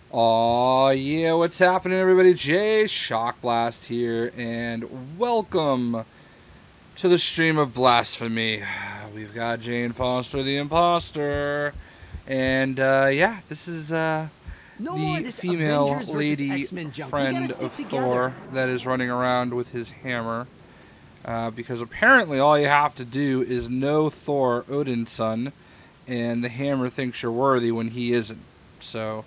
Aw, yeah, what's happening, everybody? Jay Shockblast here, and welcome to the stream of blasphemy. We've got Jane Foster the Imposter, and yeah, this is the female lady friend of Thor that is running around with his hammer. Because apparently all you have to do is know Thor, Odin's son, and the hammer thinks you're worthy when he isn't. So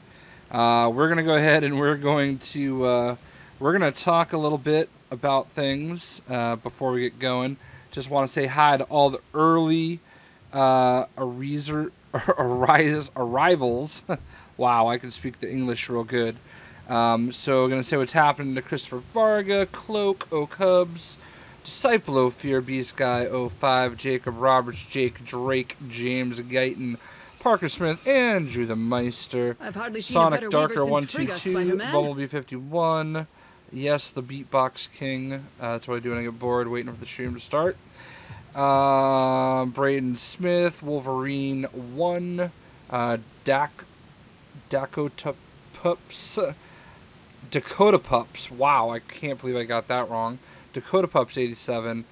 we're gonna go ahead and we're gonna talk a little bit about things before we get going. Just want to say hi to all the early arrivals. Wow, I can speak the English real good. So gonna say what's happening to Christopher Varga, Cloak, O'Cubs, Disciple, O'Fear, Beast Guy, O5, Jacob Roberts, Jake Drake, James Guyton, Parker Smith, Andrew the Meister, I've hardly seen Sonic a better Darker weaver since 122, Frigga, Spider-Man. Bumblebee 51, yes, the Beatbox King. That's what I do when I get bored, waiting for the stream to start. Braden Smith, Wolverine 1, Dakota Pups. Wow, I can't believe I got that wrong. Dakota Pups 87.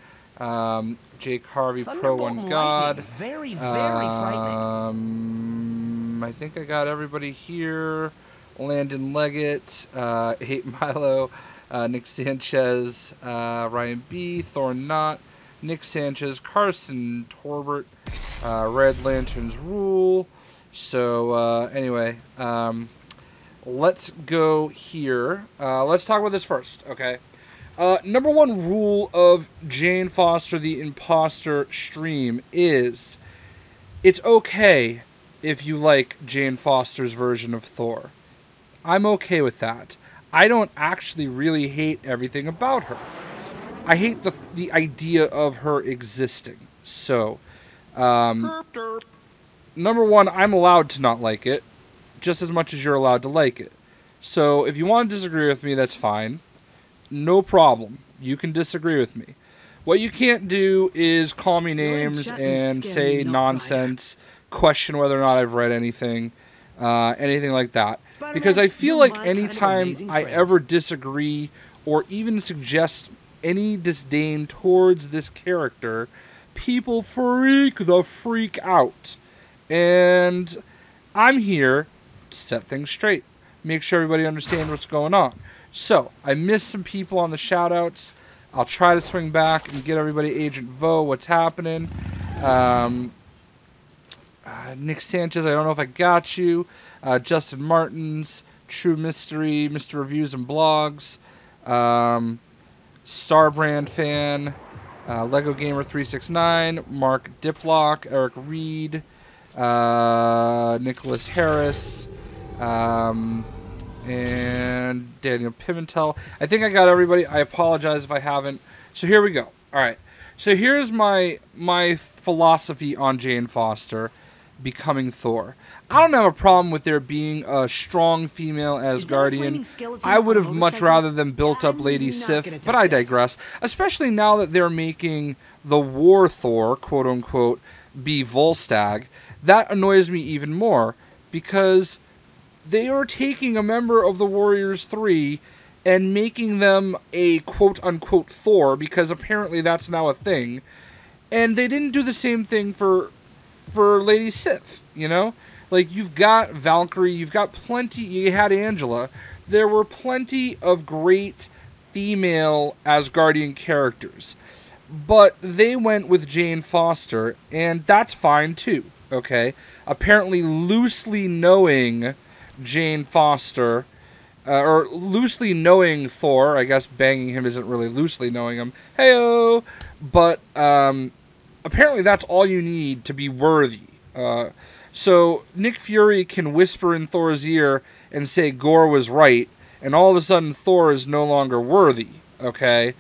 Jake Harvey, Pro One God. Very frightening. I think I got everybody here. Landon Leggett, Hate Milo, Nick Sanchez, Ryan B, Thorn Knott, Nick Sanchez, Carson Torbert, Red Lanterns Rule. So anyway, let's go here. Let's talk about this first, okay? Number one rule of Jane Foster the Imposter stream is it's okay if you like Jane Foster's version of Thor. I'm okay with that. I don't actually really hate everything about her. I hate the idea of her existing. So, number one, I'm allowed to not like it, just as much as you're allowed to like it. So, if you want to disagree with me, that's fine. No problem. You can disagree with me. What you can't do is call me names and say nonsense, question whether or not I've read anything, anything like that. Because I feel like anytime I ever disagree or even suggest any disdain towards this character, people freak out. And I'm here to set things straight. Make sure everybody understands what's going on. So, I missed some people on the shoutouts. I'll try to swing back and get everybody Agent Vo, what's happening. Nick Sanchez, I don't know if I got you. Justin Martins, True Mystery, Mr. Reviews and Blogs. Starbrand Fan, Lego Gamer 369, Mark Diplock, Eric Reed, Nicholas Harris, and Daniel Pimentel. I think I got everybody. I apologize if I haven't. So here we go. All right. So here's my philosophy on Jane Foster becoming Thor. I don't have a problem with there being a strong female Asgardian. I would have much rather than built up Lady Sif, but I digress. Especially now that they're making the War Thor, quote unquote, be Volstagg. That annoys me even more because they are taking a member of the Warriors 3 and making them a quote-unquote Thor, because apparently that's now a thing. And they didn't do the same thing for Lady Sif, you know? Like, you've got Valkyrie, you've got plenty, you had Angela. There were plenty of great female Asgardian characters. But they went with Jane Foster, and that's fine too, okay? Apparently loosely knowing Jane Foster, or loosely knowing Thor. I guess banging him isn't really loosely knowing him. Heyo! But apparently that's all you need to be worthy. So Nick Fury can whisper in Thor's ear and say Gore was right, and all of a sudden Thor is no longer worthy, okay?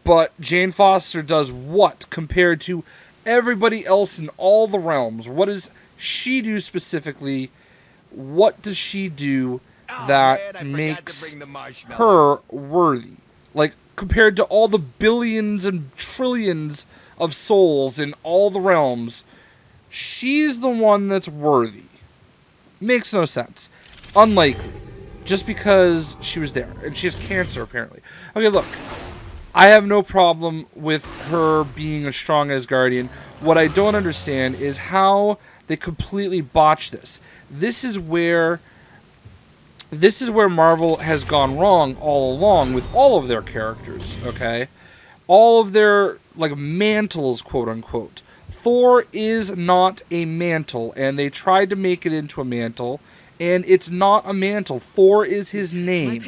But Jane Foster does what compared to everybody else in all the realms? What does she do specifically? What does she do that makes her worthy? Like, compared to all the billions and trillions of souls in all the realms, she's the one that's worthy. Makes no sense. Unlikely. Just because she was there. And she has cancer, apparently. Okay, look. I have no problem with her being a strong Asgardian. What I don't understand is how they completely botched this. This is where Marvel has gone wrong all along with all of their characters, okay? All of their, like, mantles, quote-unquote. Thor is not a mantle, and they tried to make it into a mantle, and it's not a mantle. Thor is his name.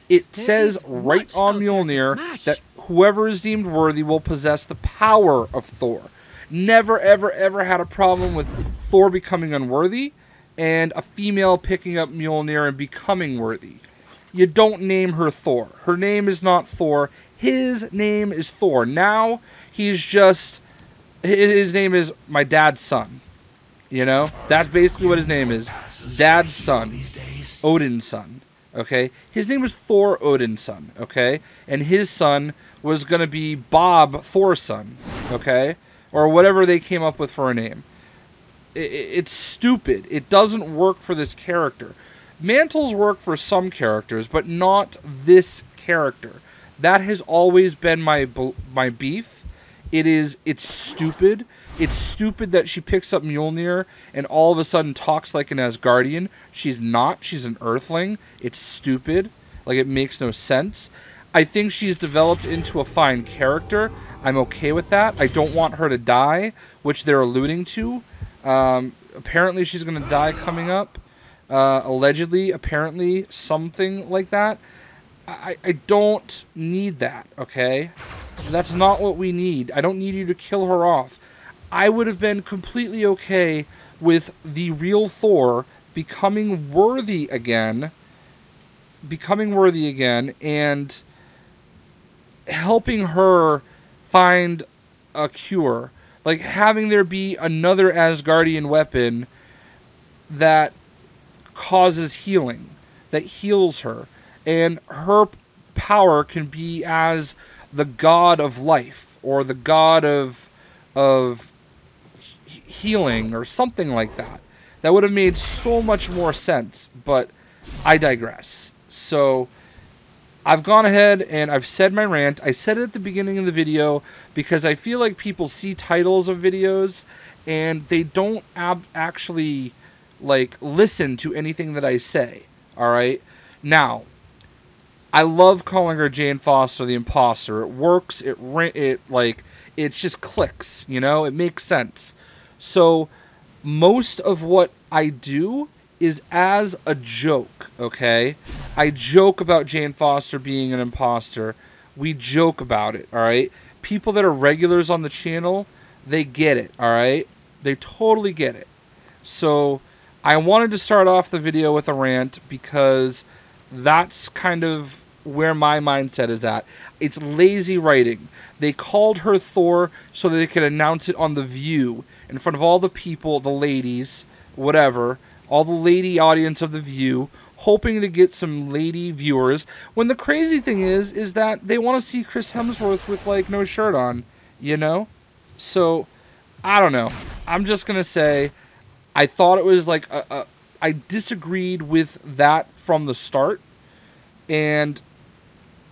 It says right on Mjolnir that whoever is deemed worthy will possess the power of Thor. Never, ever, ever had a problem with Thor becoming unworthy and a female picking up Mjolnir and becoming worthy. You don't name her Thor. Her name is not Thor. His name is Thor. Now, he's just... His name is my dad's son. You know? That's basically what his name is. Dad's son. Odin's son. Okay? His name was Thor Odin's son. Okay? And his son was going to be Bob Thor's son. Okay? Or whatever they came up with for a name. It's stupid. It doesn't work for this character. Mantles work for some characters, but not this character. That has always been my beef. It's stupid. It's stupid that she picks up Mjolnir and all of a sudden talks like an Asgardian. She's not. She's an Earthling. It's stupid. Like, it makes no sense. I think she's developed into a fine character. I'm okay with that. I don't want her to die, which they're alluding to. Apparently she's going to die coming up. Allegedly, apparently, something like that. I don't need that, okay? That's not what we need. I don't need you to kill her off. I would have been completely okay with the real Thor becoming worthy again, and helping her find a cure. Like, having there be another Asgardian weapon that causes healing, that heals her. And her power can be as the god of life, or the god of healing, or something like that. That would have made so much more sense, but I digress. So, I've gone ahead and I've said my rant. I said it at the beginning of the video because I feel like people see titles of videos and they don't actually, like, listen to anything that I say, alright? Now, I love calling her Jane Foster the Imposter. It works. It just clicks, you know? It makes sense. So, most of what I do is as a joke, okay? I joke about Jane Foster being an imposter. We joke about it, alright? People that are regulars on the channel, they get it, alright? They totally get it. So, I wanted to start off the video with a rant because that's kind of where my mindset is at. It's lazy writing. They called her Thor so that they could announce it on The View in front of all the people, the ladies, whatever, all the lady audience of The View, hoping to get some lady viewers, when the crazy thing is that they want to see Chris Hemsworth with, like, no shirt on, you know? So, I don't know. I'm just going to say, I thought it was, like, I disagreed with that from the start, and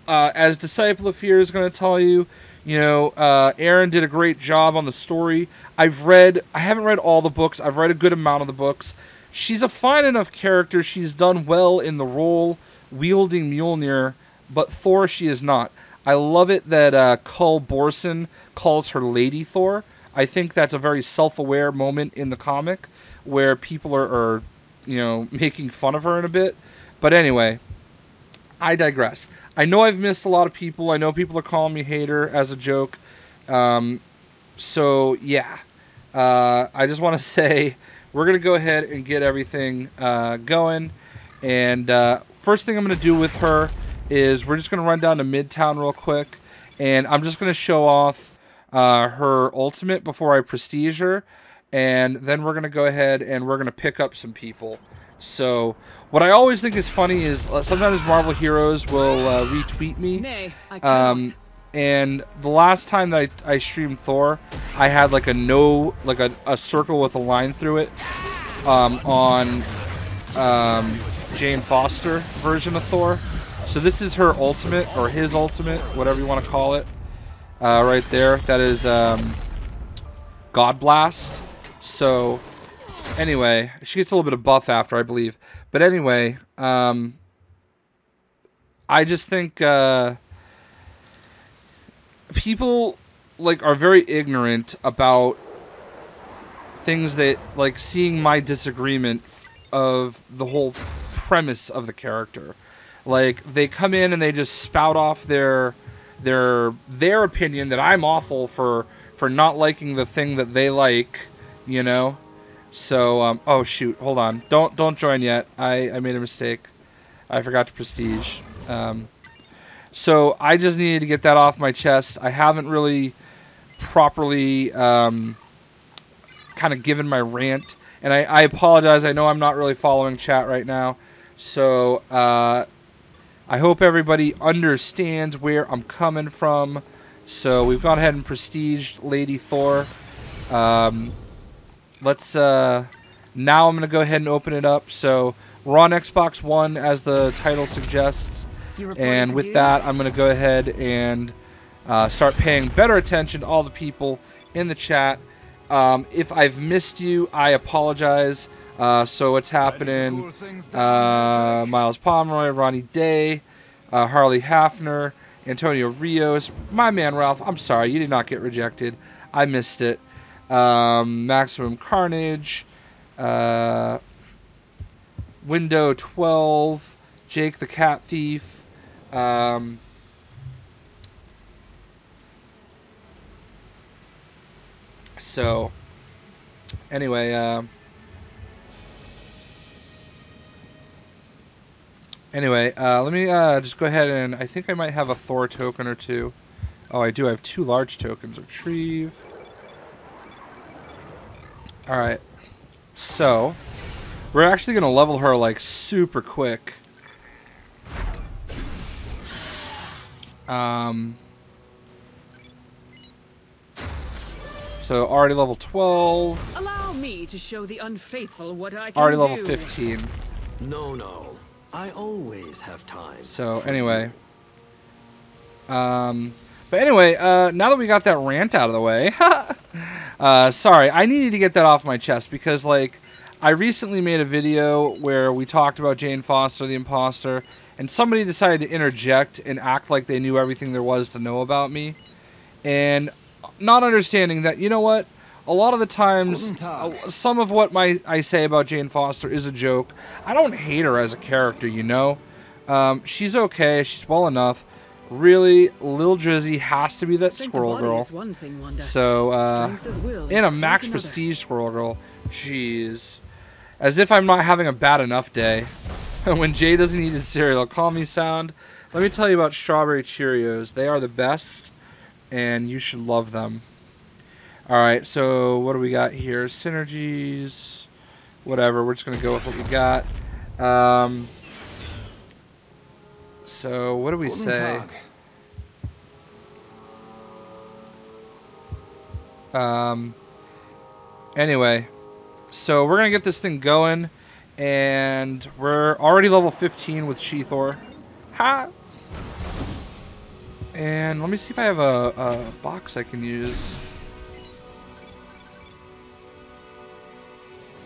as Disciple of Fear is going to tell you, you know, Aaron did a great job on the story. I haven't read all the books. I've read a good amount of the books. She's a fine enough character. She's done well in the role, wielding Mjolnir, but Thor she is not. I love it that Cull Borson calls her Lady Thor. I think that's a very self-aware moment in the comic where people are, you know, making fun of her in a bit. But anyway, I digress. I know I've missed a lot of people. I know people are calling me hater as a joke. So, yeah. I just want to say we're going to go ahead and get everything going. And first thing I'm going to do with her is we're just going to run down to Midtown real quick. And I'm just going to show off her ultimate before I prestige her. And then we're going to go ahead and we're going to pick up some people. So, what I always think is funny is sometimes Marvel heroes will retweet me. Nay, I cannot. And the last time that I streamed Thor, I had like a circle with a line through it on Jane Foster version of Thor. So this is her ultimate, or his ultimate, whatever you want to call it. Right there. That is God Blast. So anyway, she gets a little bit of buff after, I believe. But anyway, I just think people like are very ignorant about things that, like, seeing my disagreement of the whole premise of the character. Like, they come in and they just spout off their opinion that I'm awful for not liking the thing that they like, you know. So oh shoot, hold on, don't join yet. I made a mistake. I forgot to prestige. So I just needed to get that off my chest. I haven't really properly kind of given my rant, and I apologize. I know I'm not really following chat right now, so I hope everybody understands where I'm coming from. So we've gone ahead and prestiged Lady Thor. Let's now I'm gonna go ahead and open it up. So we're on Xbox One, as the title suggests, and with that I'm gonna go ahead and start paying better attention to all the people in the chat. If I've missed you, I apologize. So what's happening? Miles Pomeroy, Ronnie Day, Harley Hafner, Antonio Rios, my man Ralph. I'm sorry, you did not get rejected. I missed it. Maximum Carnage, Window 12, Jake the Cat Thief. So anyway, let me just go ahead and I think I might have a Thor token or two. Oh, I do. I have 2 large tokens. Retrieve. All right. So we're actually gonna level her like super quick. So already level 12. Allow me to show the unfaithful what I can already level do. 15. No. I always have time. So anyway. But anyway, now that we got that rant out of the way, sorry, I needed to get that off my chest because, like, I recently made a video where we talked about Jane Foster, the imposter, and somebody decided to interject and act like they knew everything there was to know about me. And not understanding that, you know what, a lot of the times, some of what I say about Jane Foster is a joke. I don't hate her as a character, you know. She's okay, she's well enough. Really, Lil Drizzy has to be that Squirrel Girl. So, in a max prestige Squirrel Girl, jeez. As if I'm not having a bad enough day. When Jay doesn't eat his cereal, call me sound. Let me tell you about Strawberry Cheerios. They are the best, and you should love them. Alright, so what do we got here? Synergies. Whatever, we're just going to go with what we got. So, what do we say? Anyway, so we're going to get this thing going, and we're already level 15 with She-Thor. Ha! And let me see if I have a box I can use.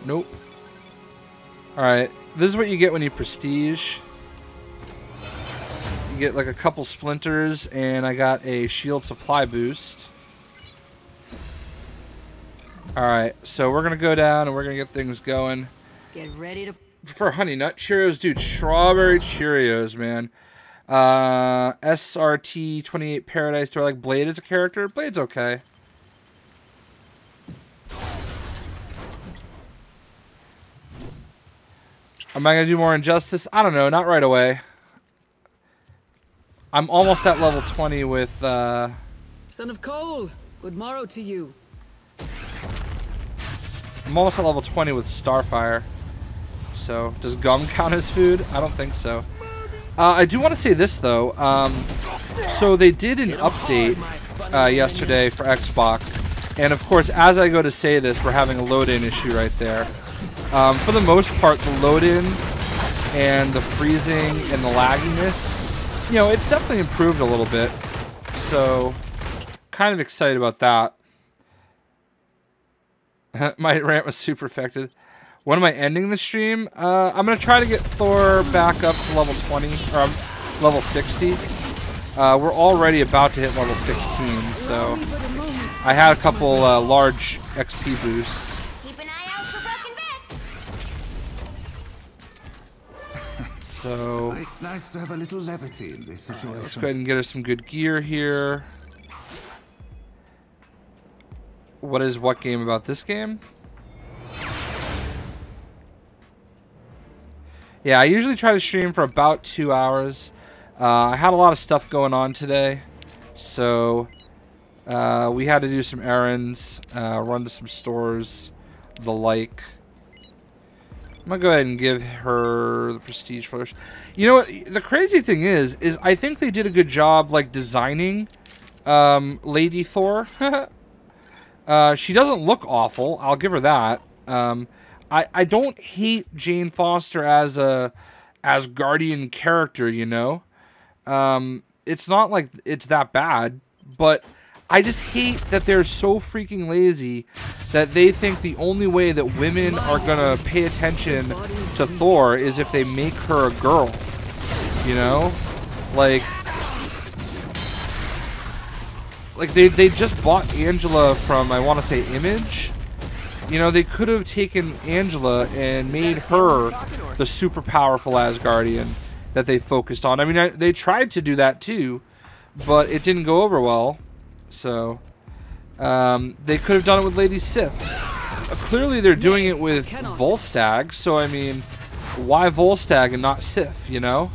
Nope. Alright, this is what you get when you prestige. You get like a couple splinters, and I got a shield supply boost. Alright, so we're going to go down and we're going to get things going. Get ready to... For Honey Nut Cheerios, dude, Strawberry Cheerios, man. SRT 28 Paradise. Do I like Blade as a character? Blade's okay. Am I going to do more Injustice? I don't know, not right away. I'm almost at level 20 with, Son of Cole, good morrow to you. I'm almost at level 20 with Starfire. So, does gum count as food? I don't think so. I do want to say this, though. So, they did an update yesterday for Xbox. And, of course, as I go to say this, we're having a load-in issue right there. For the most part, the load-in and the freezing and the lagginess, you know, it's definitely improved a little bit. So, kind of excited about that. My rant was super affected. When am I ending the stream? I'm going to try to get Thor back up to level 20, or level 60. We're already about to hit level 16, so I had a couple large XP boosts. Keep an eye out for broken bits. So It's nice to have a little levity in this situation. let's go ahead and get us some good gear here. What is what game about this game? Yeah, I usually try to stream for about 2 hours. I had a lot of stuff going on today, so we had to do some errands, run to some stores, the like. I'm gonna go ahead and give her the prestige first. You know what? The crazy thing is I think they did a good job, like, designing Lady Thor. She doesn't look awful. I'll give her that. I don't hate Jane Foster as a Asgardian character, you know. It's not like it's that bad, but I just hate that they're so freaking lazy that they think the only way that women are gonna pay attention to Thor is if they make her a girl, you know? Like they just bought Angela from, I want to say, Image. You know, they could have taken Angela and made her the super powerful Asgardian that they focused on. I mean, they tried to do that too, but it didn't go over well. So, they could have done it with Lady Sif. Clearly, they're doing it with Volstagg, so I mean, why Volstagg and not Sif, you know?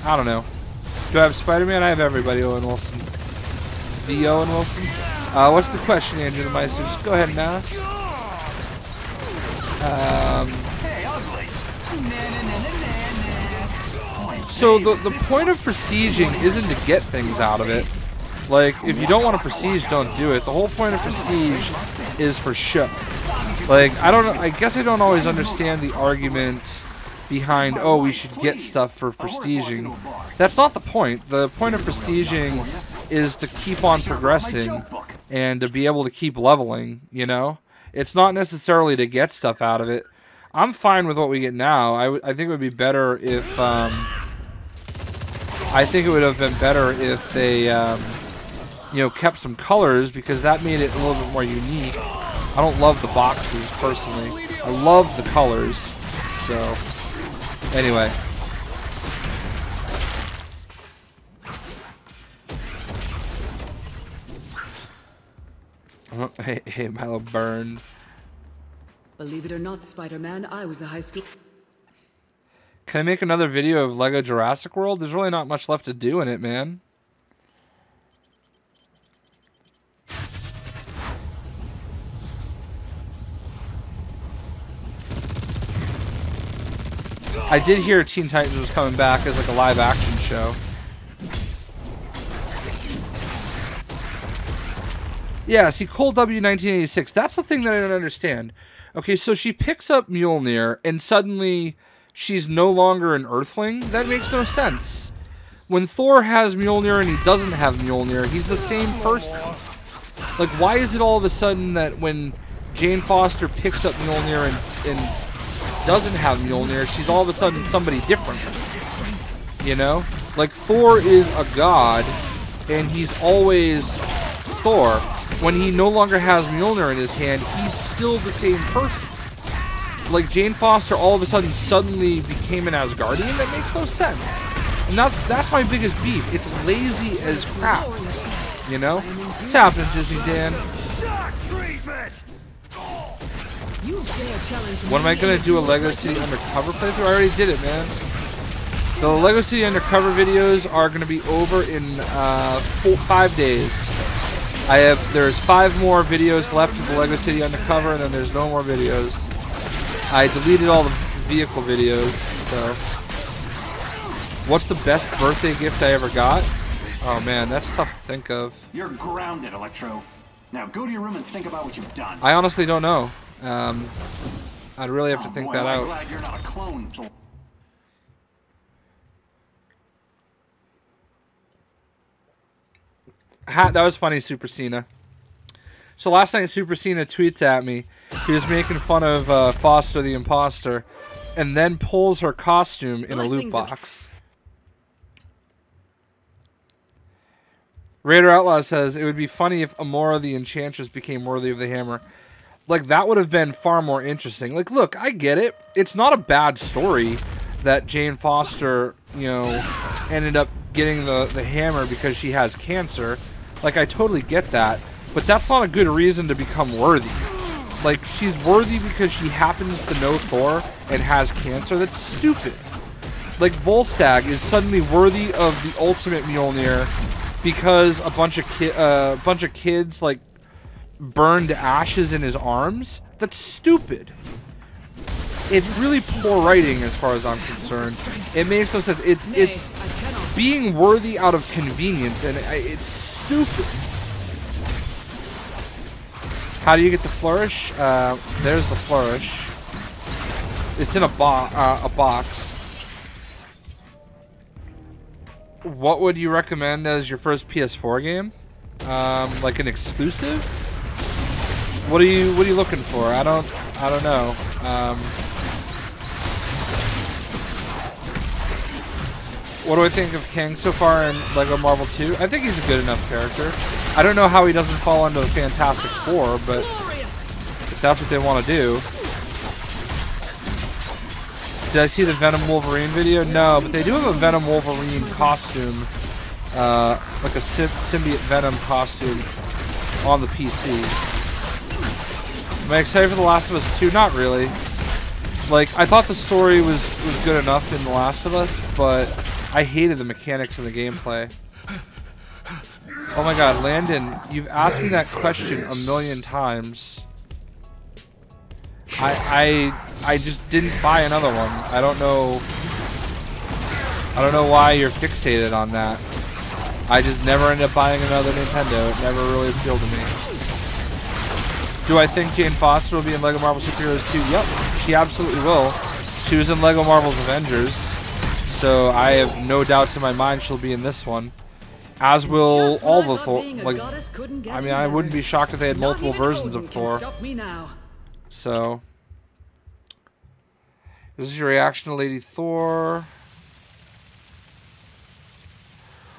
I don't know. Do I have Spider-Man? I have everybody, Owen Wilson. The Owen Wilson. What's the question, Andrew the Meister? Just go ahead and ask. So the point of prestiging isn't to get things out of it. Like, if you don't want to prestige, don't do it. The whole point of prestige is for show. Like, I guess I don't always understand the argument behind, oh, we should get stuff for prestiging. That's not the point. The point of prestiging is to keep on progressing and to be able to keep leveling, you know? It's not necessarily to get stuff out of it. I'm fine with what we get now. I think it would be better if, I think it would have been better if they, you know, kept some colors, because that made it a little bit more unique. I don't love the boxes, personally. I love the colors, so, anyway. Oh, hey, Milo burned. Believe it or not, Spider-Man, I was a high school... Can I make another video of Lego Jurassic World? There's really not much left to do in it, man. I did hear Teen Titans was coming back as like a live action show. Yeah, see, Cole W 1986, that's the thing that I don't understand. Okay, so she picks up Mjolnir, and suddenly she's no longer an Earthling? That makes no sense. When Thor has Mjolnir and he doesn't have Mjolnir, he's the same person. Like, why is it all of a sudden that when Jane Foster picks up Mjolnir and doesn't have Mjolnir, she's all of a sudden somebody different? You know? Like, Thor is a god, and he's always Thor. When he no longer has Mjolnir in his hand, he's still the same person. Like, Jane Foster all of a sudden suddenly became an Asgardian? That makes no sense. And that's my biggest beef. It's lazy as crap. You know? What's happening, Disney Dan? When am I going to do a Lego City Undercover playthrough? I already did it, man. The Lego City Undercover videos are going to be over in 5 days. There's 5 more videos left of the Lego City Undercover, and then there's no more videos. I deleted all the vehicle videos, so. What's the best birthday gift I ever got? Oh man, that's tough to think of. You're grounded, Electro. Now go to your room and think about what you've done. I honestly don't know. I'd really have to think that out. Glad you're not a clone, Thor. That was funny, Super Cena. So last night, Super Cena tweets at me. He was making fun of Foster the Imposter, and then pulls her costume in a loot box. Raider Outlaw says, it would be funny if Amora the Enchantress became worthy of the hammer. Like, that would have been far more interesting. Like, look, I get it. It's not a bad story that Jane Foster, you know, ended up getting the hammer because she has cancer. Like, I totally get that. But that's not a good reason to become worthy. Like, she's worthy because she happens to know Thor and has cancer. That's stupid. Like, Volstagg is suddenly worthy of the ultimate Mjolnir because a bunch of kids, like, burned ashes in his arms. That's stupid. It's really poor writing as far as I'm concerned. It makes no sense. It's being worthy out of convenience, and it's stupid. How do you get the flourish? There's the flourish. It's in a box. What would you recommend as your first PS4 game? Like an exclusive? What are you looking for? I don't know. What do I think of Kang so far in Lego Marvel 2? I think he's a good enough character. I don't know how he doesn't fall into the Fantastic Four, but if that's what they want to do. Did I see the Venom Wolverine video? No, but they do have a Venom Wolverine costume, like a symbiote Venom costume on the PC. Am I excited for The Last of Us 2? Not really. Like, I thought the story was good enough in The Last of Us, but I hated the mechanics and the gameplay. Oh my god, Landon, you've asked me that question a million times. I just didn't buy another one. I don't know why you're fixated on that. I just never ended up buying another Nintendo. It never really appealed to me. Do I think Jane Foster will be in LEGO Marvel Superheroes 2? Yep, she absolutely will. She was in LEGO Marvel's Avengers, so I have no doubts in my mind she'll be in this one. As will all the Thor. Like, I mean, I wouldn't be shocked if they had multiple versions of Thor. So, this is your reaction to Lady Thor.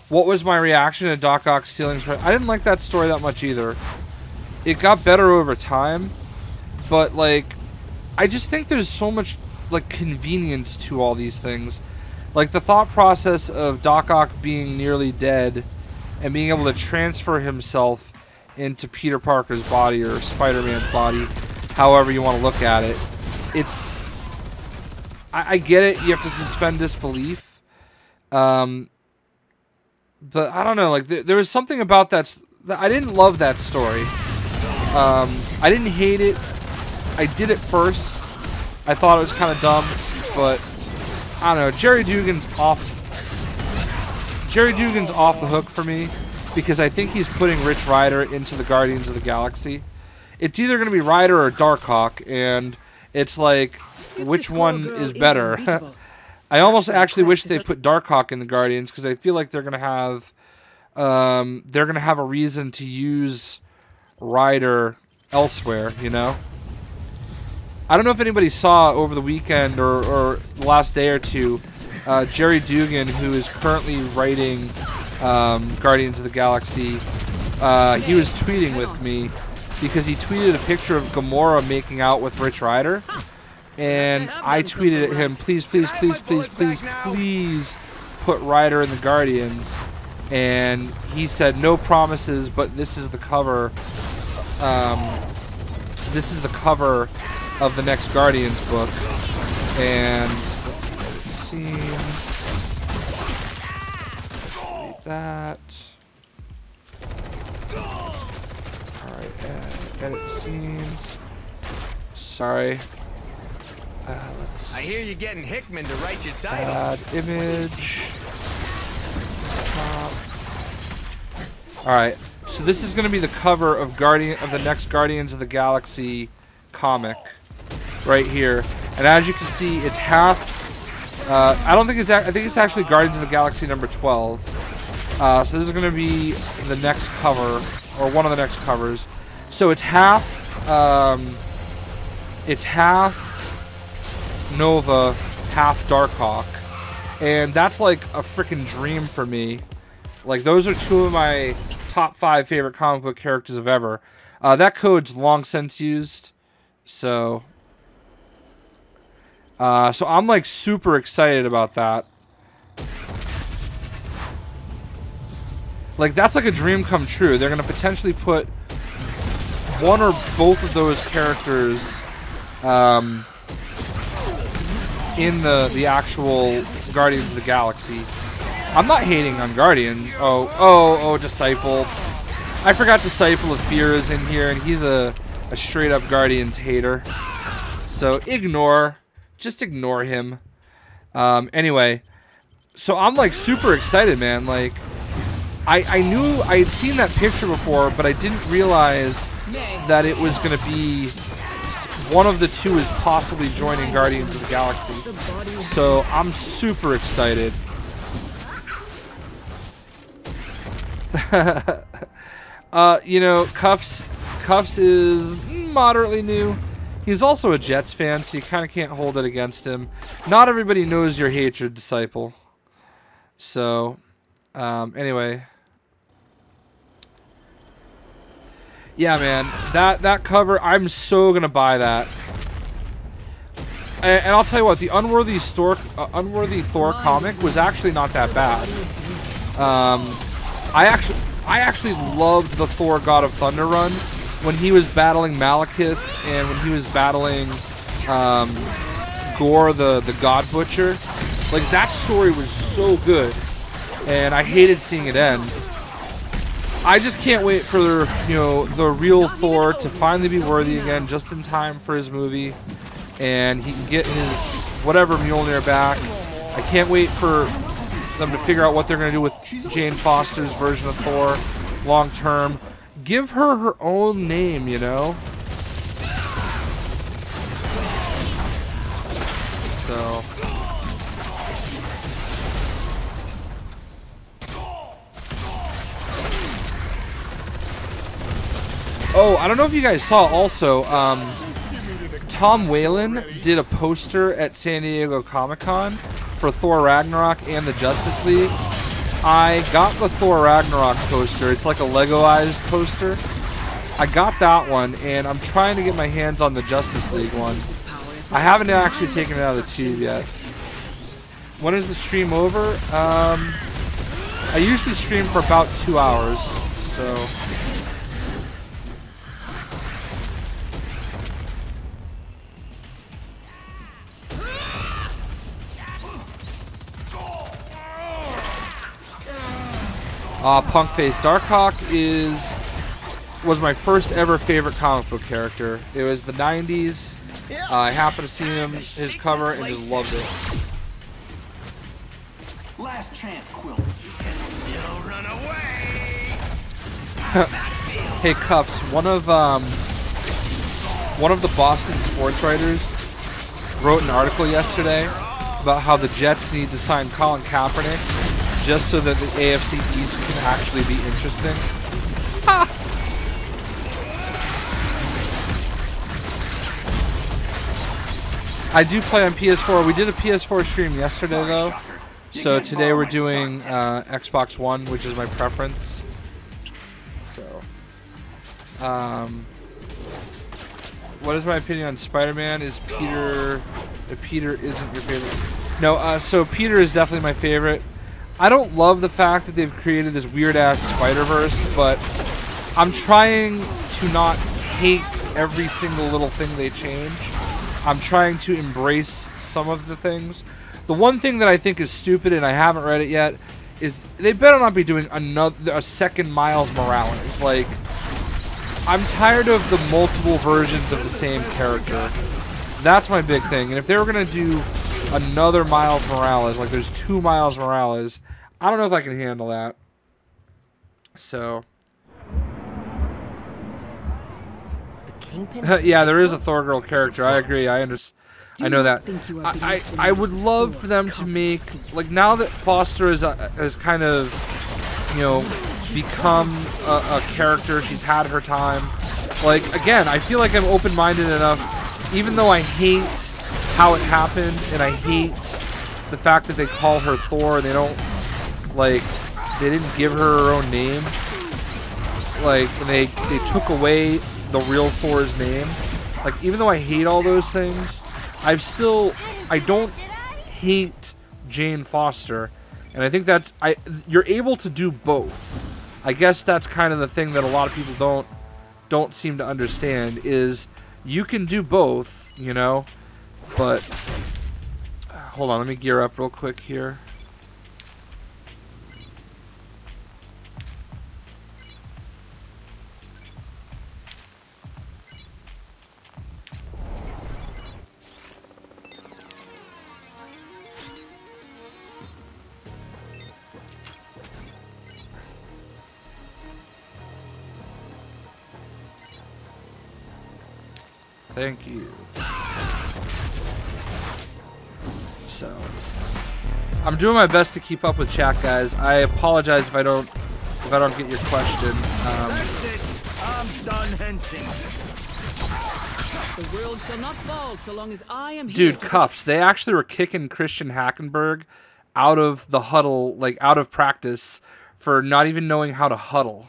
What was my reaction to Doc Ock stealing? I didn't like that story that much either. It got better over time, but like, I just think there's so much like convenience to all these things. Like the thought process of Doc Ock being nearly dead and being able to transfer himself into Peter Parker's body or Spider-Man's body, however you want to look at it. It's, I get it, you have to suspend disbelief. But I don't know, like there was something about that, I didn't love that story. I didn't hate it. I did it first. I thought it was kind of dumb, but I don't know. Jerry Dugan's off the hook for me because I think he's putting Rich Rider into the Guardians of the Galaxy. It's either going to be Rider or Darkhawk, and it's like, which one is better? I almost actually wish they put Darkhawk in the Guardians because I feel like they're going to have a reason to use Rider elsewhere, you know? I don't know if anybody saw over the weekend or the last day or two, Jerry Dugan, who is currently writing Guardians of the Galaxy, he was tweeting with me because he tweeted a picture of Gamora making out with Rich Rider, and I tweeted at him, please, please, please, please, please, please put Rider in the Guardians, and he said no promises, but this is the cover. This is the cover of the next Guardians book, and let's see what it seems. Delete that. Alright, edit scenes. Sorry. I hear you getting Hickman to write your title. Add image. Alright, so this is going to be the cover of the next Guardians of the Galaxy comic. right here. And as you can see, it's half. I don't think it's. I think it's actually Guardians of the Galaxy number 12. So this is going to be the next cover, or one of the next covers. So it's half. It's half Nova, half Darkhawk, and that's like a freaking dream for me. Like, those are two of my top 5 favorite comic book characters of ever. That code's long since used, so I'm like super excited about that. Like, that's like a dream come true. They're gonna potentially put one or both of those characters in the actual Guardians of the Galaxy. I'm not hating on Guardian. Oh, Disciple. I forgot Disciple of Fear is in here, and he's a straight up Guardians hater. So just ignore him. Anyway, so I'm like super excited, man. Like, I knew I had seen that picture before, but I didn't realize that it was going to be one of the two is possibly joining Guardians of the Galaxy. So I'm super excited. You know, Cuffs is moderately new. He's also a Jets fan, so you kind of can't hold it against him. Not everybody knows your hatred, Disciple. So, anyway. Yeah, man, that cover, I'm so gonna buy that. And I'll tell you what, the Unworthy Thor comic was actually not that bad. I actually loved the Thor God of Thunder run when he was battling Malekith and when he was battling Gore the God Butcher. Like, that story was so good, and I hated seeing it end. I just can't wait for the real Thor to finally be worthy again, just in time for his movie, and he can get his whatever Mjolnir back. I can't wait for them to figure out what they're going to do with Jane Foster's version of Thor long term. Give her her own name, you know? So. Oh, I don't know if you guys saw also, Tom Whalen did a poster at San Diego Comic-Con for Thor Ragnarok and the Justice League. I got the Thor Ragnarok poster. It's like a Lego-ized poster. I got that one, and I'm trying to get my hands on the Justice League one. I haven't actually taken it out of the tube yet. When is the stream over? I usually stream for about 2 hours, so... Punkface. Darkhawk was my first ever favorite comic book character. It was the 90s. I happened to see his cover, and just loved it. Last chance, Quill. Still run away. Hey, Cuffs. One of the Boston sports writers wrote an article yesterday about how the Jets need to sign Colin Kaepernick just so that the AFC East can actually be interesting. Ha! I do play on PS4. We did a PS4 stream yesterday, though. So today we're doing Xbox One, which is my preference. So, what is my opinion on Spider-Man? Is Peter isn't your favorite? No, so Peter is definitely my favorite. I don't love the fact that they've created this weird-ass Spider-Verse, but I'm trying to not hate every single little thing they change. I'm trying to embrace some of the things. The one thing that I think is stupid, and I haven't read it yet, is they better not be doing a second Miles Morales. Like, I'm tired of the multiple versions of the same character. That's my big thing. And if they were going to do another Miles Morales, like there's 2 Miles Morales, I don't know if I can handle that. So. Yeah, there is a Thor girl character. I agree. I understand. I know that. I would love for them to make, like, now that Foster is kind of, you know, become a character. She's had her time. Like, again, I feel like I'm open-minded enough, even though I hate how it happened, and I hate the fact that they call her Thor, and they don't, like, they didn't give her own name. Like, when they took away the real Thor's name. Like, even though I hate all those things, I don't hate Jane Foster. And I think that's, you're able to do both. I guess that's kind of the thing that a lot of people don't seem to understand, is you can do both, you know? But, hold on, let me gear up real quick here. Thank you. So, I'm doing my best to keep up with chat, guys. I apologize if I don't get your question. That's it. I'm done hensing. The world shall not fall so long as I am here. Dude, cuffs. They actually were kicking Christian Hackenberg out of the huddle, like out of practice, for not even knowing how to huddle.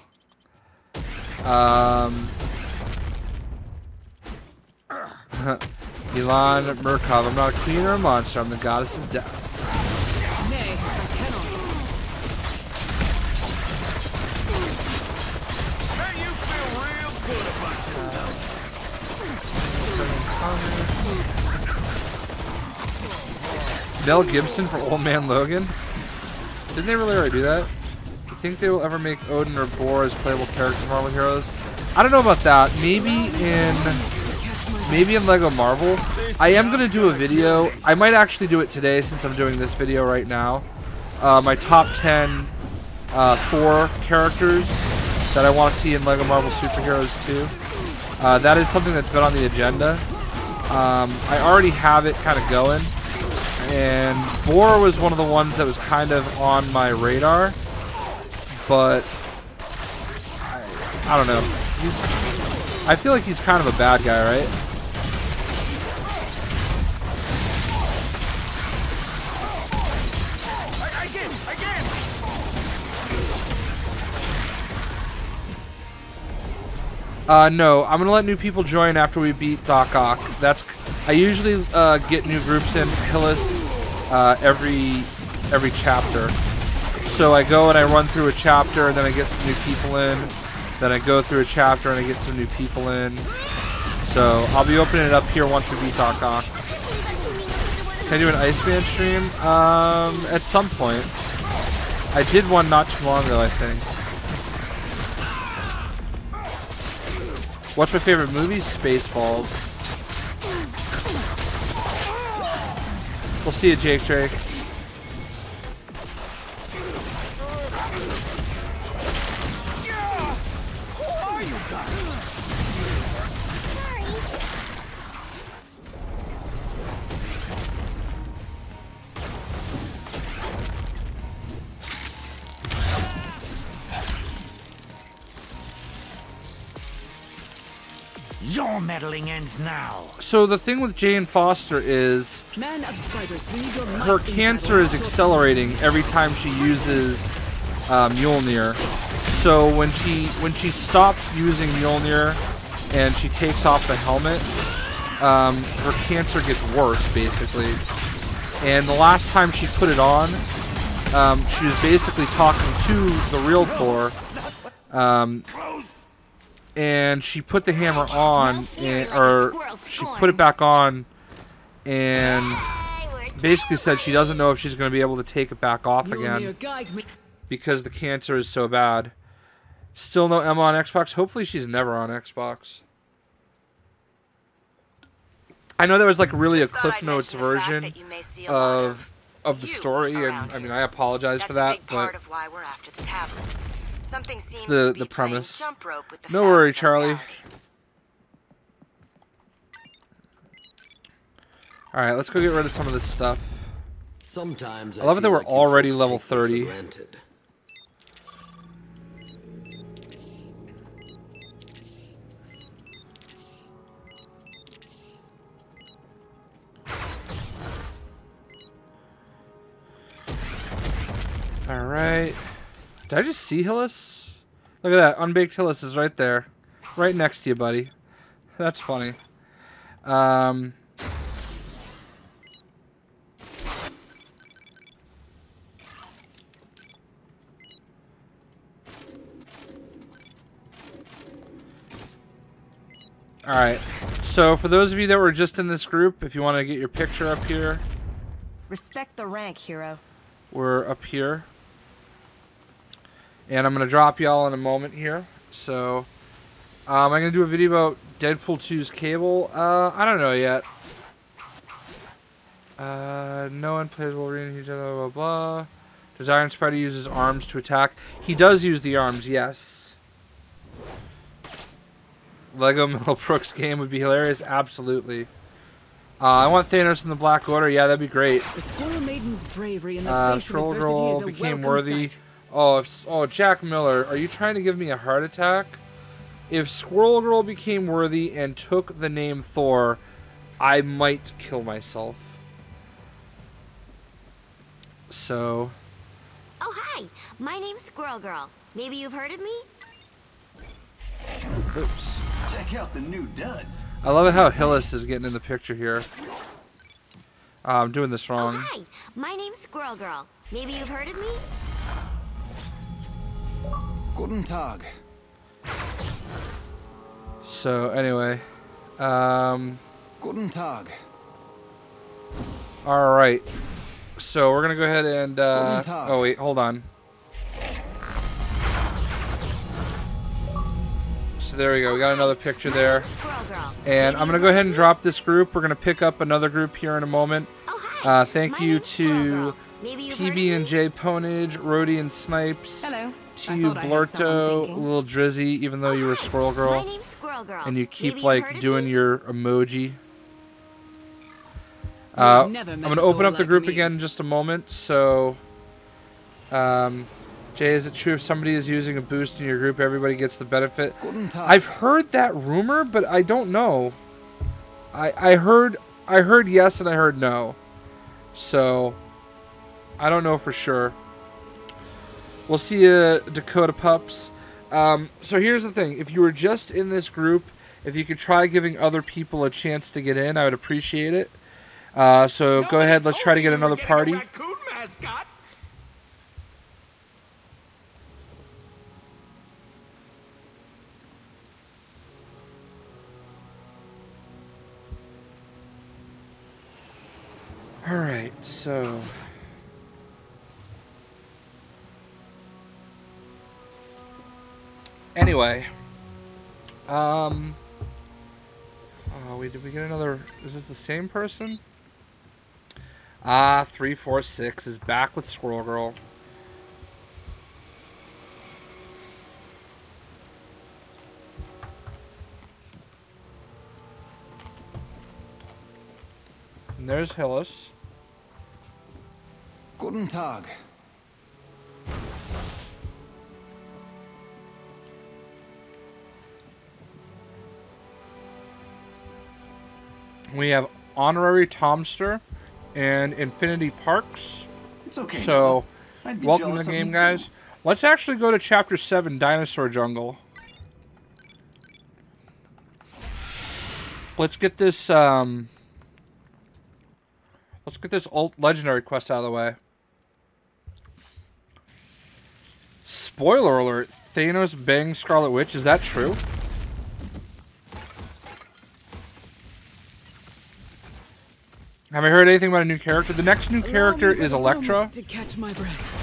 Milan Murkov, I'm not a queen or a monster, I'm the goddess of death. Nay, I cannot. Hey, you feel real good about yourself. Mel Gibson for Old Man Logan? Didn't they really already do that? You think they will ever make Odin or Bor as playable characters in Marvel Heroes? I don't know about that. Maybe in Lego Marvel. I am going to do a video. I might actually do it today since I'm doing this video right now. My top 10 Thor characters that I want to see in Lego Marvel Superheroes 2. That is something that's been on the agenda. I already have it kind of going. And Bor was one of the ones that was kind of on my radar. But I don't know. I feel like he's kind of a bad guy, right? No, I'm gonna let new people join after we beat Doc Ock. I usually get new groups in Hillis every chapter. So I go and I run through a chapter, and then I get some new people in. Then I go through a chapter and I get some new people in. So I'll be opening it up here once we beat Doc Ock. Can I do an Iceman stream? At some point. I did one not too long ago, I think. What's my favorite movie? Spaceballs. We'll see you, Jake Drake. Your meddling ends now. So the thing with Jane Foster is Man of spiders, we need your might her in cancer battle. is accelerating every time she uses Mjolnir. So when she stops using Mjolnir and she takes off the helmet, her cancer gets worse basically. And the last time she put it on, she was basically talking to the real Thor. And she put the hammer on, or she put it back on, and basically said she doesn't know if she's going to be able to take it back off again because the cancer is so bad. Still no Emma on Xbox. Hopefully she's never on Xbox. I know there was like really a Cliff Notes version of the story, and I mean I apologize for that, but Something seems the to be premise. playing jump rope with the No fabric worry, of Charlie. reality. Alright, let's go get rid of some of this stuff. Sometimes I love it that feel we're like you already folks level take me for 30. granted. Alright. Did I just see Hillis? Look at that. Unbaked Hillis is right there. Right next to you, buddy. That's funny. Alright. So, for those of you that were just in this group, if you want to get your picture up here, Respect the rank, hero. we're up here. And I'm going to drop y'all in a moment here. So, I'm going to do a video about Deadpool 2's Cable. I don't know yet. No one plays Wolverine, blah, blah, blah. Does Iron Spider use his arms to attack? He does use the arms, yes. Lego Mel Brooks game would be hilarious, absolutely. I want Thanos in the Black Order, yeah, that'd be great. The Squirrel Maiden's bravery in the face of Scroll adversity Girl is a became welcome worthy. sight. Oh, Jack Miller, are you trying to give me a heart attack? If Squirrel Girl became worthy and took the name Thor, I might kill myself. So. Oh, hi. My name's Squirrel Girl. Maybe you've heard of me? Oops. Check out the new duds. I love it how Hillis is getting in the picture here. I'm doing this Oh, wrong. hi. My name's Squirrel Girl. Maybe you've heard of me? Guten Tag. So, anyway. Guten Tag. Alright. So, we're gonna go ahead and, Guten Tag. oh wait, hold on. So there we go, we got another picture there. Squirrel Girl. And I'm gonna go ahead and drop this group. We're gonna pick up another group here in a moment. Oh, hi. Thank My you name's Squirrel to Girl. Maybe you've heard of PB and me? J Ponage, Rhodey and Snipes. Hello. To you, Blurto, Little Drizzy, even though you were Squirrel My Girl. name's Squirrel Girl. And you keep, Maybe you've heard like, of doing me? your emoji. You've I'm never met going a to open fool up the like group me. again in just a moment. So, Jay, is it true if somebody is using a boost in your group, everybody gets the benefit? Guten Tag. I've heard that rumor, but I don't know. I heard yes and I heard no. So, I don't know for sure. We'll see you, Dakota Pups. So here's the thing. If you were just in this group, if you could try giving other people a chance to get in, I would appreciate it. So go ahead, let's try to get another party. Raccoon mascot. Alright, so... Anyway. Oh, wait, did we get another... Is this the same person? 346 is back with Squirrel Girl. And there's Hillis. Guten Tag. We have Honorary Tomster and Infinity Parks. It's okay. So, I'd be welcome to jealous the of game, you guys. too. Let's actually go to Chapter 7, Dinosaur Jungle. Let's get this, alt legendary quest out of the way. Spoiler alert, Thanos bangs Scarlet Witch. Is that true? Have I heard anything about a new character? The next new character is Elektra. To catch my breath.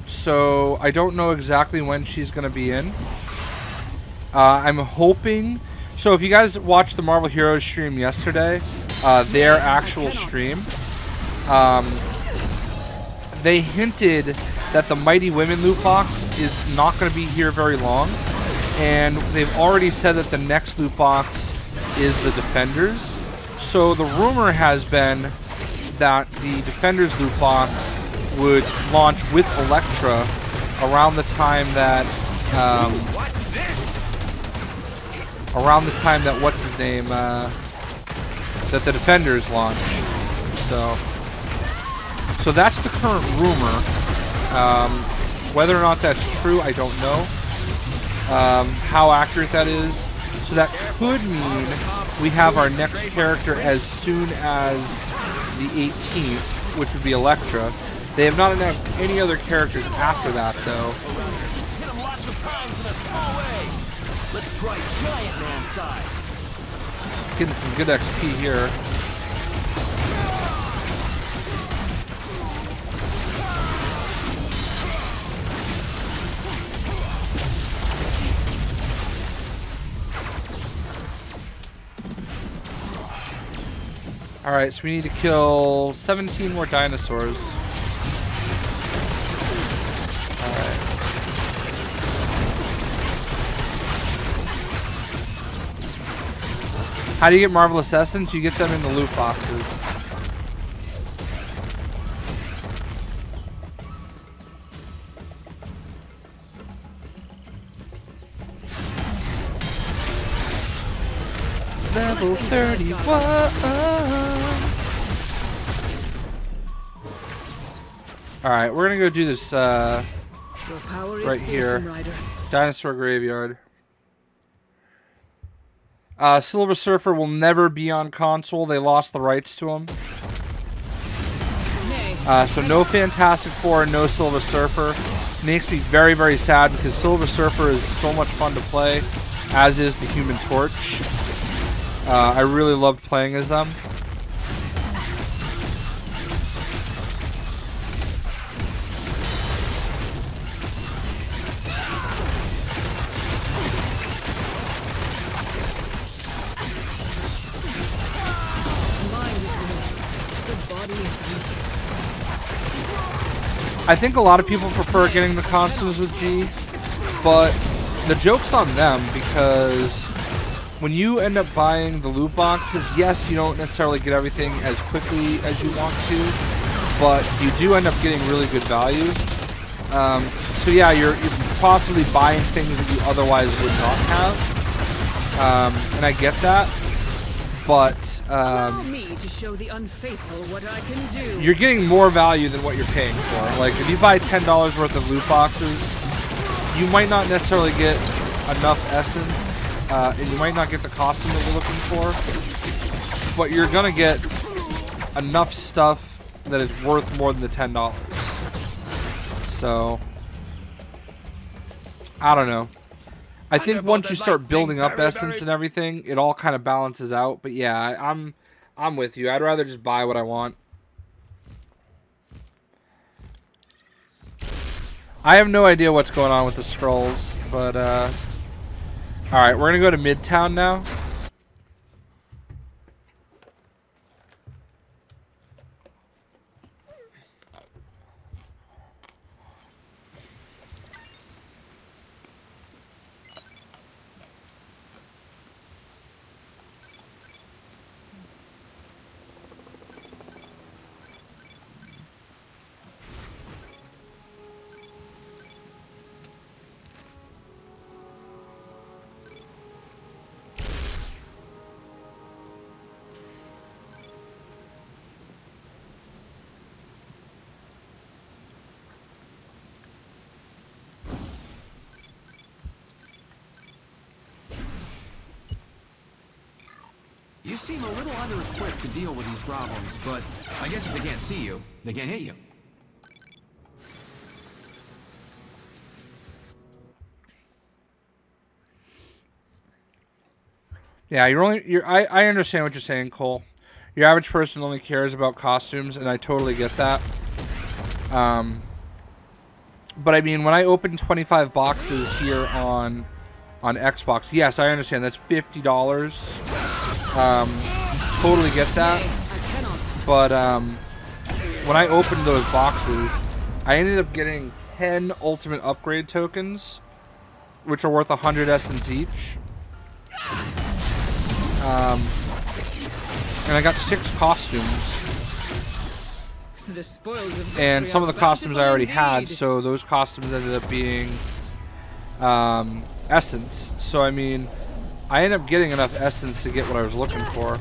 So I don't know exactly when she's going to be in. I'm hoping... So if you guys watched the Marvel Heroes stream yesterday, their actual stream, they hinted that the Mighty Women loot box is not going to be here very long. And they've already said that the next loot box is the Defenders. So the rumor has been that the Defender's loot box would launch with Elektra around the time that what's his name that the Defenders launch. So that's the current rumor. Whether or not that's true, I don't know. How accurate that is. So that could mean we have our next character as soon as the 18th, which would be Elektra. They have not announced any other characters after that, though. Hit him lots of times in a small way. Let's try giant man size. Getting some good XP here. Alright, so we need to kill 17 more dinosaurs. Alright. How do you get Marvelous Essence? You get them in the loot boxes. Level 31. Alright, we're gonna go do this right here. Dinosaur Graveyard. Silver Surfer will never be on console. They lost the rights to him. So no Fantastic Four, no Silver Surfer. Makes me very, very sad because Silver Surfer is so much fun to play, as is the Human Torch. I really loved playing as them. I think a lot of people prefer getting the costumes with G, but the joke's on them because when you end up buying the loot boxes, yes, you don't necessarily get everything as quickly as you want to, but you do end up getting really good value. So yeah, you're possibly buying things that you otherwise would not have, and I get that, but Allow me to show the unfaithful what I can do. You're getting more value than what you're paying for. Like, if you buy $10 worth of loot boxes, you might not necessarily get enough essence, and you might not get the costume that you're looking for, but you're gonna get enough stuff that is worth more than the $10. So, I don't know. I think once you start building up essence and everything, it all kind of balances out. But yeah, I'm with you. I'd rather just buy what I want. I have no idea what's going on with the scrolls, but all right, we're gonna go to Midtown now. You seem a little under-equipped to deal with these problems, but I guess if they can't see you, they can't hit you. Yeah, I understand what you're saying, Cole. Your average person only cares about costumes, and I totally get that. But I mean, when I open 25 boxes here on Xbox, yes, I understand that's $50. Totally get that. But when I opened those boxes, I ended up getting 10 ultimate upgrade tokens, which are worth 100 essence each. And I got 6 costumes. The spoils of And victory some of are the costumes I already bountiful had, indeed. so those costumes ended up being essence. So I mean, I ended up getting enough essence to get what I was looking for.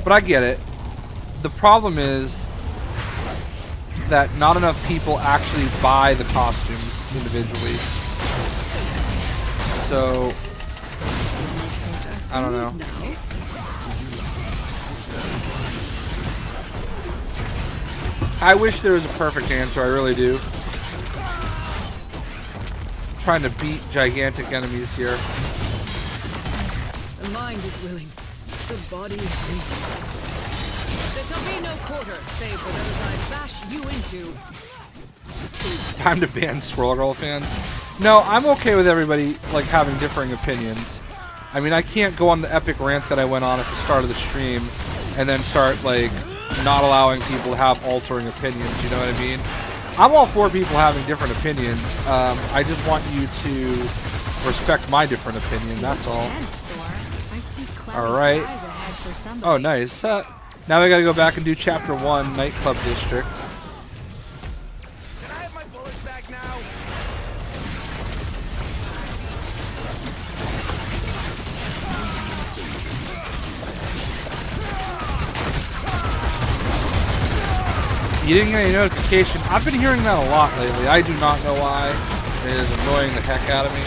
But I get it. The problem is that not enough people actually buy the costumes individually. So I don't know. I wish there was a perfect answer, I really do. I'm trying to beat gigantic enemies here. The mind is willing, the body is weak. There shall be no quarter, save for those I bash you into. Time to ban Squirrel Girl fans. No, I'm okay with everybody like having differing opinions. I mean, I can't go on the epic rant that I went on at the start of the stream and then start like not allowing people to have altering opinions, you know what I mean? I'm all for people having different opinions. I just want you to respect my different opinion, that's all. Alright. Oh, nice. Now we gotta go back and do Chapter 1, Nightclub District. Can I have my bullets back now? You didn't get any notification. I've been hearing that a lot lately. I do not know why. It is annoying the heck out of me.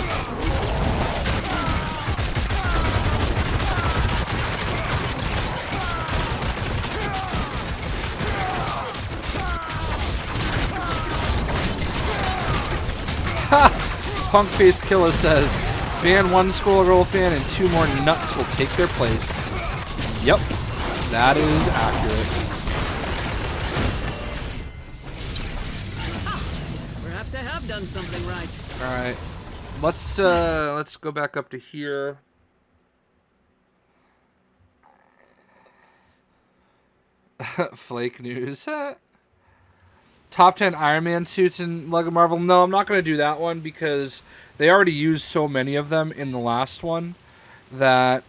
Ha! Punk Face Killer says, ban 1 Squirrel Girl fan and 2 more nuts will take their place. Yep, that is accurate. Perhaps I have done something right. All right, let's go back up to here. Flake news. Top 10 Iron Man suits in Lego Marvel. No, I'm not going to do that one because they already used so many of them in the last one that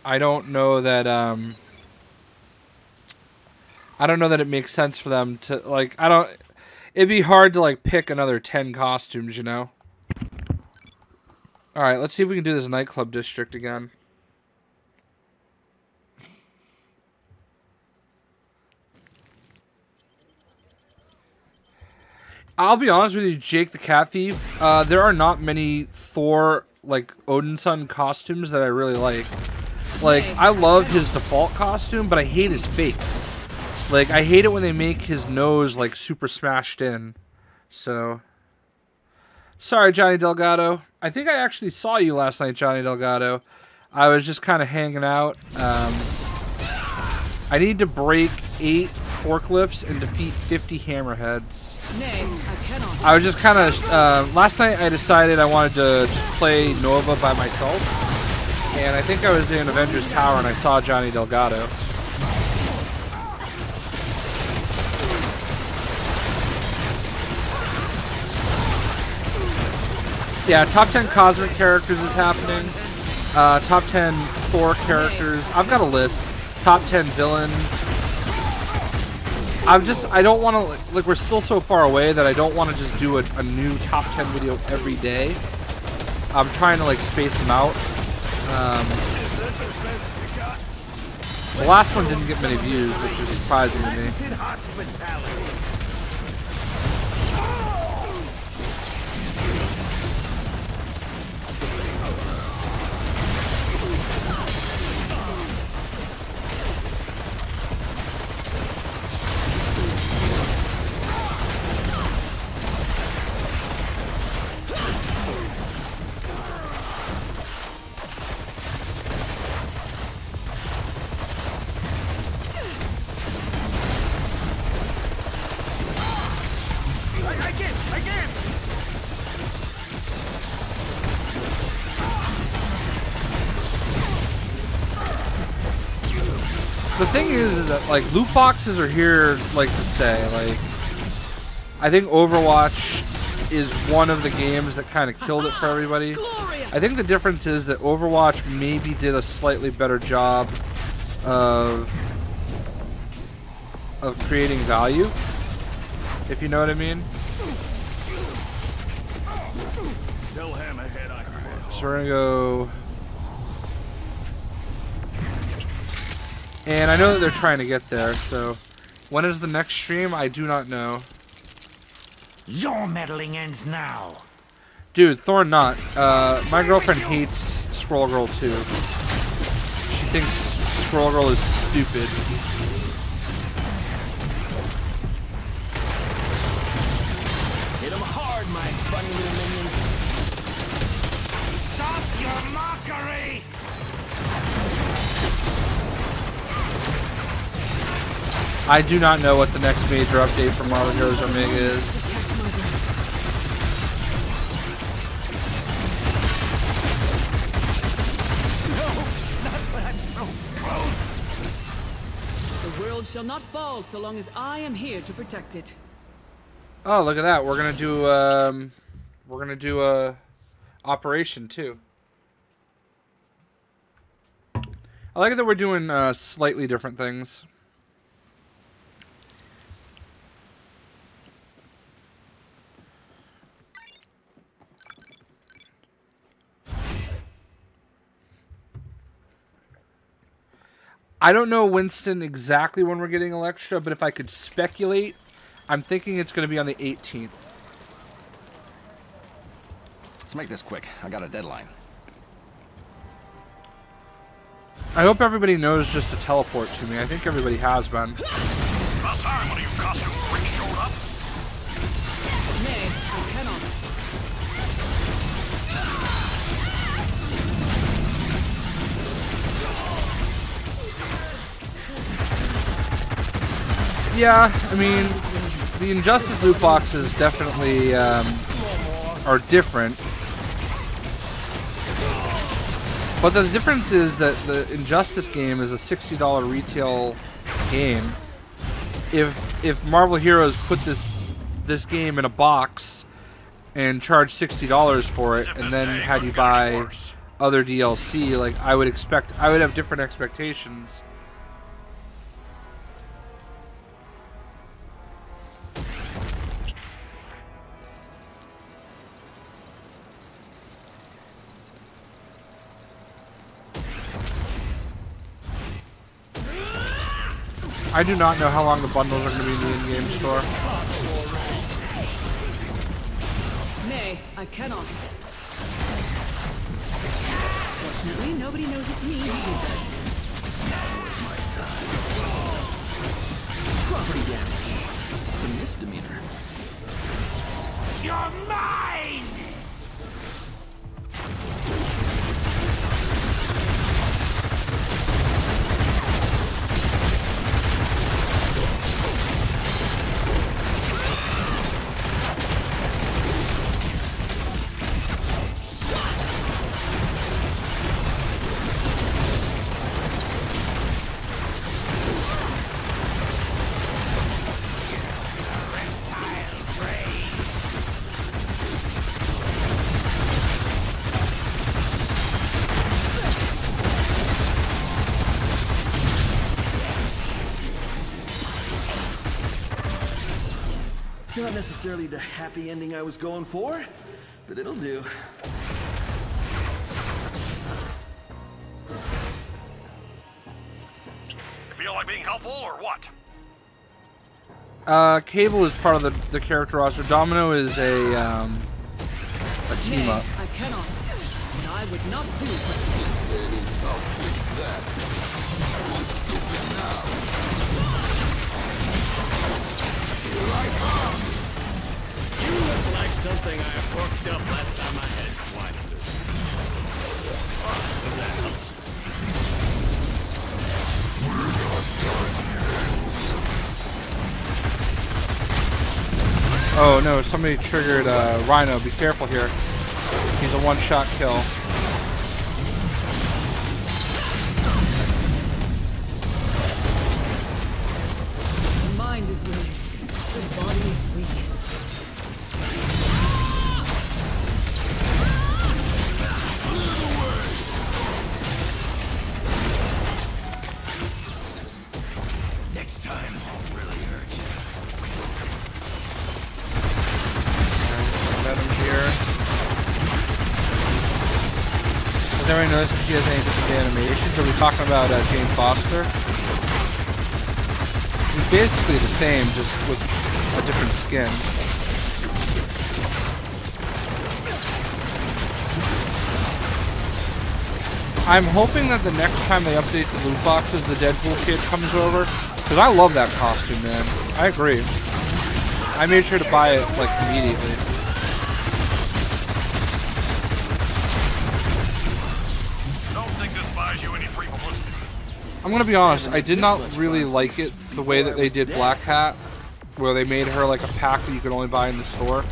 I don't know that it makes sense for them to like. It'd be hard to like pick another 10 costumes, you know. All right, let's see if we can do this Nightclub District again. I'll be honest with you, Jake the Cat Thief. There are not many Thor, like, Odin's son costumes that I really like. Like, I love his default costume, but I hate his face. Like, I hate it when they make his nose, like, super smashed in. So, sorry, Johnny Delgado. I think I actually saw you last night, Johnny Delgado. I was just kind of hanging out. I need to break 8 forklifts and defeat 50 hammerheads. Nay, I cannot. I was just kind of, last night I decided I wanted to just play Nova by myself. And I think I was in Avengers Tower and I saw Johnny Delgado. Yeah, top 10 Cosmic characters is happening. Top 10 Thor characters. I've got a list. Top 10 villains. I don't want to, like, we're still so far away that I don't want to just do a new top 10 video every day. I'm trying to, like, space them out. The last one didn't get many views, which is surprising to me. The thing is that, like, loot boxes are here, like, to stay. Like, I think Overwatch is one of the games that kind of killed it for everybody. I think the difference is that Overwatch maybe did a slightly better job of creating value, if you know what I mean. Tell Hammerhead I can. So we're gonna go, and I know that they're trying to get there. So when is the next stream? I do not know. Your meddling ends now. Dude, Thor not. My girlfriend hates Squirrel Girl too. She thinks Squirrel Girl is stupid. Hit him hard, my funny little minions. Stop your mockery! I do not know what the next major update for Marvel Heroes Omega is. The world shall not fall so long as I am here to protect it. Oh, look at that. We're gonna do a operation too. I like that we're doing slightly different things. I don't know, Winston, exactly when we're getting Electra, but if I could speculate, I'm thinking it's going to be on the 18th. Let's make this quick. I got a deadline. I hope everybody knows just to teleport to me. I think everybody has been. About time one of you costume freaks showed up. Nay, I cannot. Yeah, I mean, the Injustice loot boxes definitely are different. But the difference is that the Injustice game is a $60 retail game. If Marvel Heroes put this game in a box and charged $60 for it, and then had you buy other DLC, like I would have different expectations. I do not know how long the bundles are going to be in the in-game store. Nay, I cannot. Fortunately, nobody knows it's me who did that. Property damage. It's a misdemeanor. You're mine! Not necessarily the happy ending I was going for, but it'll do. You feel like being helpful or what? Cable is part of the character roster. Domino is a team Nay, up. I cannot. And I would not do what You look like something I forked up last time I had quite this. Oh no, somebody triggered Rhino. Be careful here. He's a one-shot kill. the mind is willing, the body is weak. Does everyone notice if she has any different animations? Are we talking about Jane Foster? It's basically the same, just with a different skin. I'm hoping that the next time they update the loot boxes, the Deadpool kid comes over. Because I love that costume, man. I agree. I made sure to buy it, like, immediately. Don't think this buys you any free publicity. I'm gonna be honest, I did not really like it the way that they did Black Cat, where they made her like a pack that you could only buy in the store.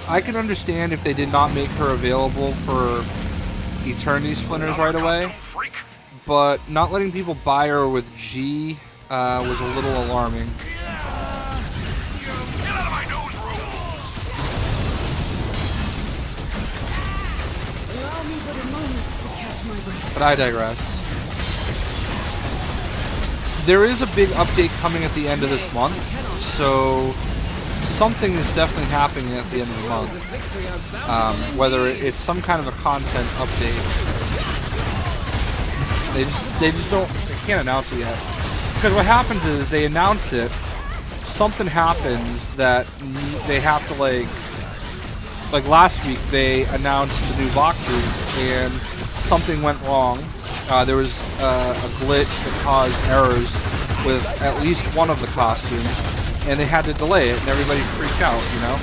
I can understand if they did not make her available for Eternity Splinters right away, but not letting people buy her with G was a little alarming. Get out of my newsroom! Allow me but a moment to catch my breath. But I digress. There is a big update coming at the end of this month, so something is definitely happening at the end of the month. Whether it's some kind of a content update. They can't announce it yet. Because what happens is they announce it, something happens that they have to like last week they announced the new boxes and something went wrong. There was a glitch that caused errors with at least one of the costumes, and they had to delay it, and everybody freaked out, you know?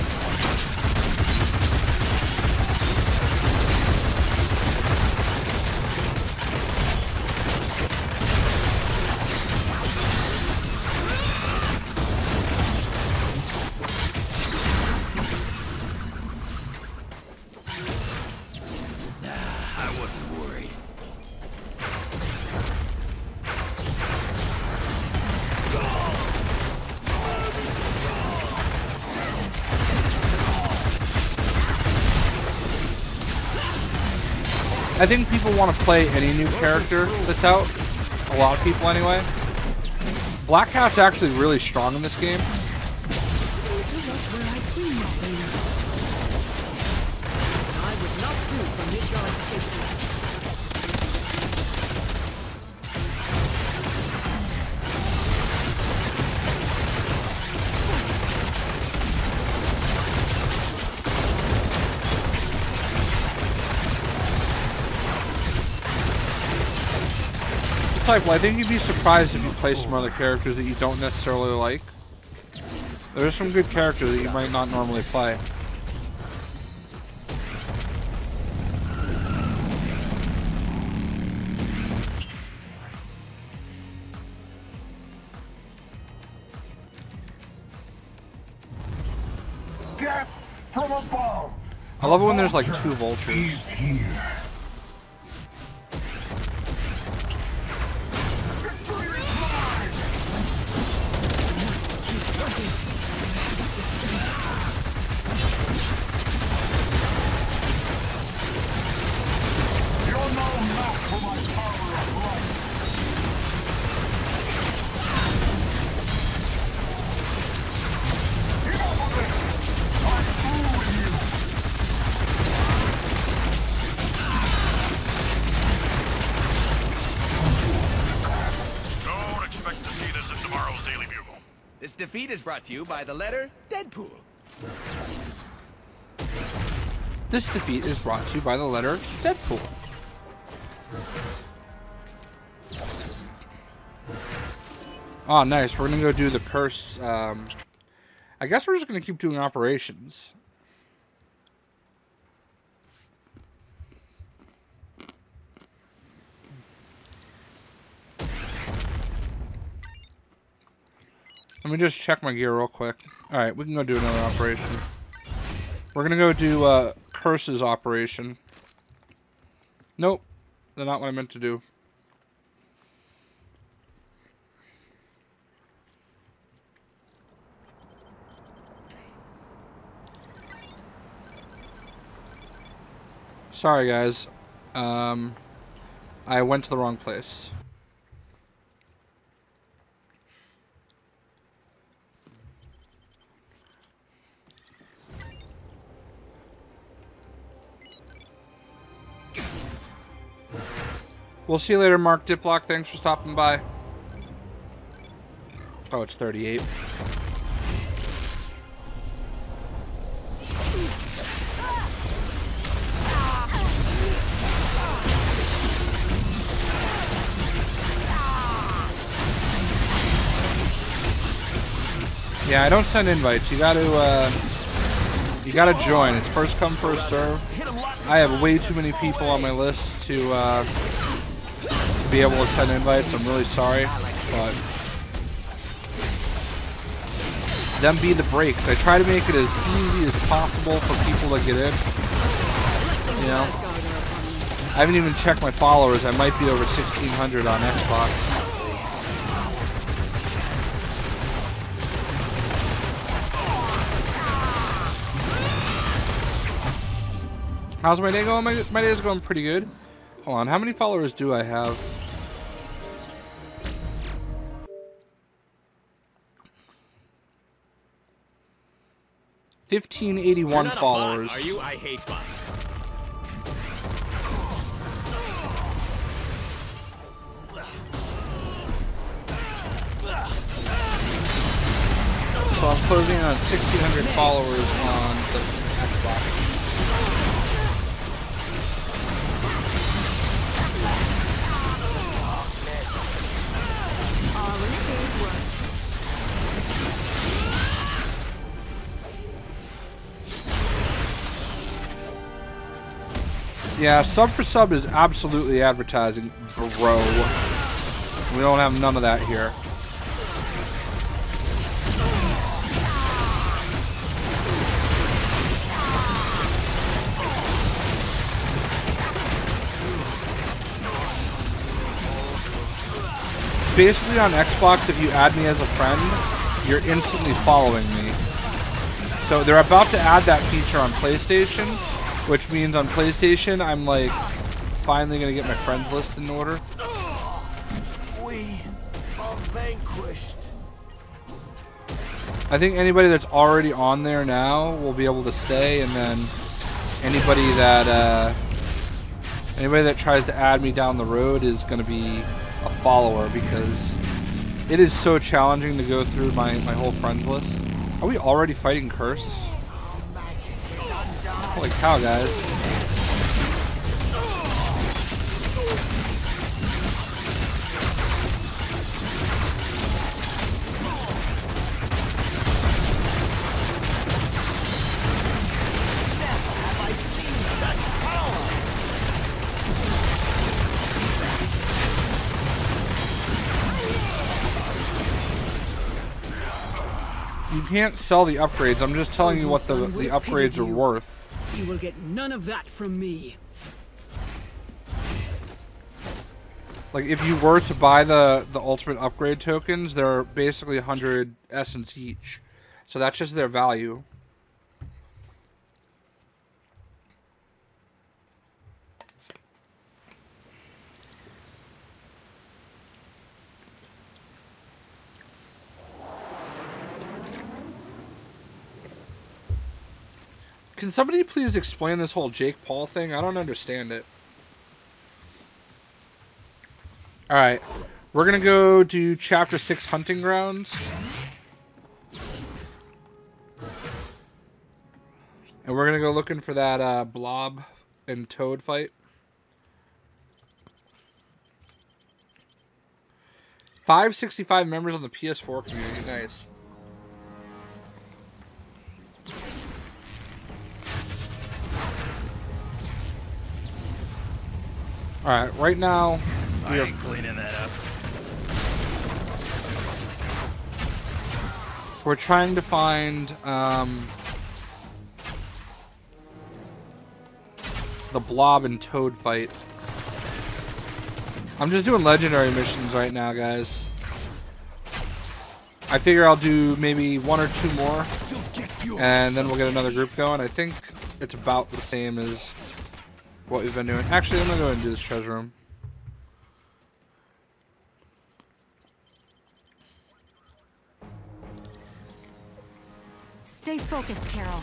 I wasn't worried. I think people want to play any new character that's out. A lot of people, anyway. Black Cat's actually really strong in this game. Disciple, I think you'd be surprised if you play some other characters that you don't necessarily like. There's some good characters that you might not normally play. Death from above. I love it when there's like two vultures. He's here. This defeat is brought to you by the letter Deadpool. This defeat is brought to you by the letter Deadpool. Oh, nice. We're gonna go do the curse. I guess we're just gonna keep doing operations. Let me just check my gear real quick. Alright, we can go do another operation. We're gonna go do Curse's operation. Nope. That's not what I meant to do. Sorry guys. I went to the wrong place. We'll see you later, Mark Diplock. Thanks for stopping by. Oh, it's 38. Yeah, I don't send invites. You gotta join. It's first come, first serve. I have way too many people on my list to be able to send invites. I'm really sorry, but them be the breaks. I try to make it as easy as possible for people to get in. You know, I haven't even checked my followers. I might be over 1,600 on Xbox. How's my day going? My day is going pretty good. Hold on, how many followers do I have? $1,581 followers. Are you? I hate bots. So I'm closing on 1,600 followers on the Xbox. Yeah, sub for sub is absolutely advertising, bro. We don't have none of that here. Basically on Xbox, if you add me as a friend, you're instantly following me. So they're about to add that feature on PlayStation, which means on PlayStation, I'm like finally gonna get my friends list in order. We are vanquished. I think anybody that's already on there now will be able to stay, and then anybody that tries to add me down the road is gonna be a follower, because it is so challenging to go through my whole friends list. Are we already fighting Curse? Holy cow, guys. You can't sell the upgrades. I'm just telling you what the upgrades are worth. You will get none of that from me. Like, if you were to buy the ultimate upgrade tokens, they're basically 100 essence each. So that's just their value. Can somebody please explain this whole Jake Paul thing? I don't understand it. Alright. We're going to go do Chapter 6 Hunting Grounds. And we're going to go looking for that Blob and Toad fight. $565 members on the PS4 community. Nice. Alright, right now... I ain't cleaning that up. We're trying to find the Blob and Toad fight. I'm just doing legendary missions right now, guys. I figure I'll do maybe 1 or 2 more, and then we'll get another group going. I think it's about the same as what we've been doing. Actually, I'm gonna go ahead and do this treasure room. Stay focused, Carol.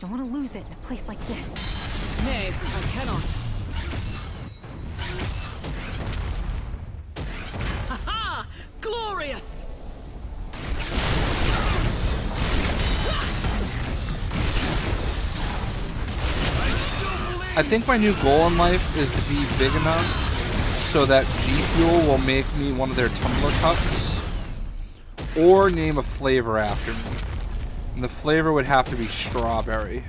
Don't want to lose it in a place like this. Nay, I cannot. furious! I think my new goal in life is to be big enough so that G Fuel will make me one of their tumbler cups, or name a flavor after me. And the flavor would have to be strawberry.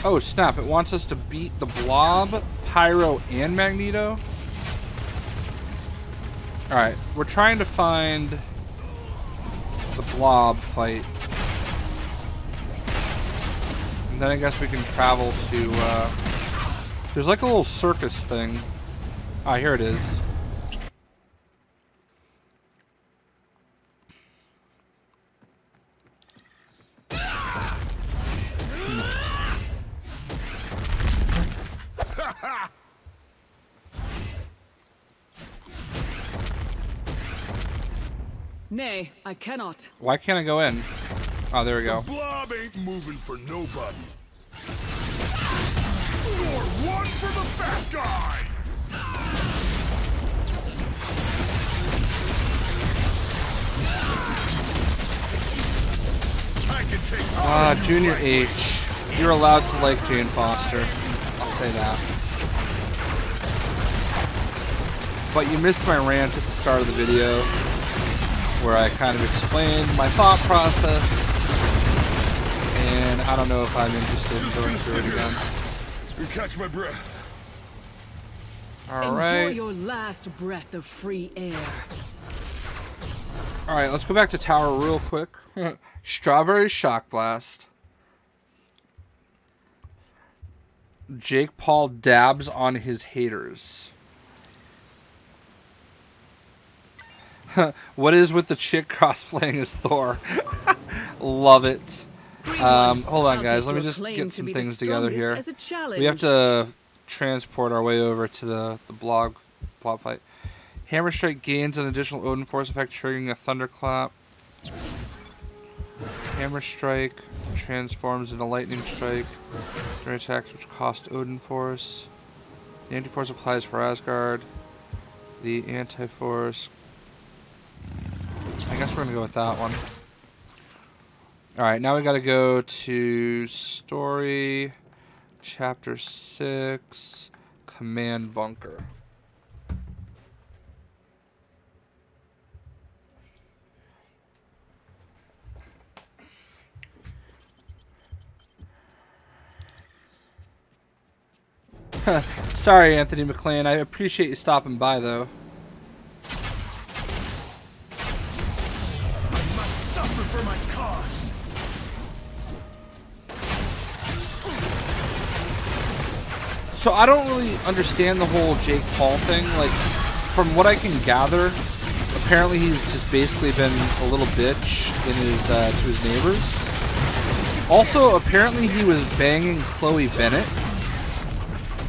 Oh snap, it wants us to beat the Blob, Pyro, and Magneto? Alright, we're trying to find the Blob fight. And then I guess we can travel to, there's like a little circus thing. Ah, here it is. Nay, I cannot. Why can't I go in? Oh, there we go. Blob ain't moving for nobody. You're one for the fat guy! I can take Junior H. You're allowed to like Jane Foster. I'll say that. But you missed my rant at the start of the video, where I kind of explained my thought process, and I don't know if I'm interested in going through it again. You catch my breath. Enjoy Alright. your last breath of free air. Alright, let's go back to Tower real quick. Strawberry Shock Blast. Jake Paul dabs on his haters. What is with the chick cosplaying as Thor? Love it. Hold on, guys. Let me just get some things together here. We have to transport our way over to the blob fight. Hammer Strike gains an additional Odin Force effect, triggering a Thunderclap. Hammer Strike transforms into Lightning Strike. During attacks which cost Odin Force. The Anti-Force applies for Asgard. The Anti-Force... I guess we're gonna go with that one. Alright, now we gotta go to Story, Chapter 6, Command Bunker. Sorry, Anthony McLean. I appreciate you stopping by, though. For my cause. So I don't really understand the whole Jake Paul thing. Like, from what I can gather, apparently he's just basically been a little bitch in his to his neighbors. Also, apparently he was banging Chloe Bennett.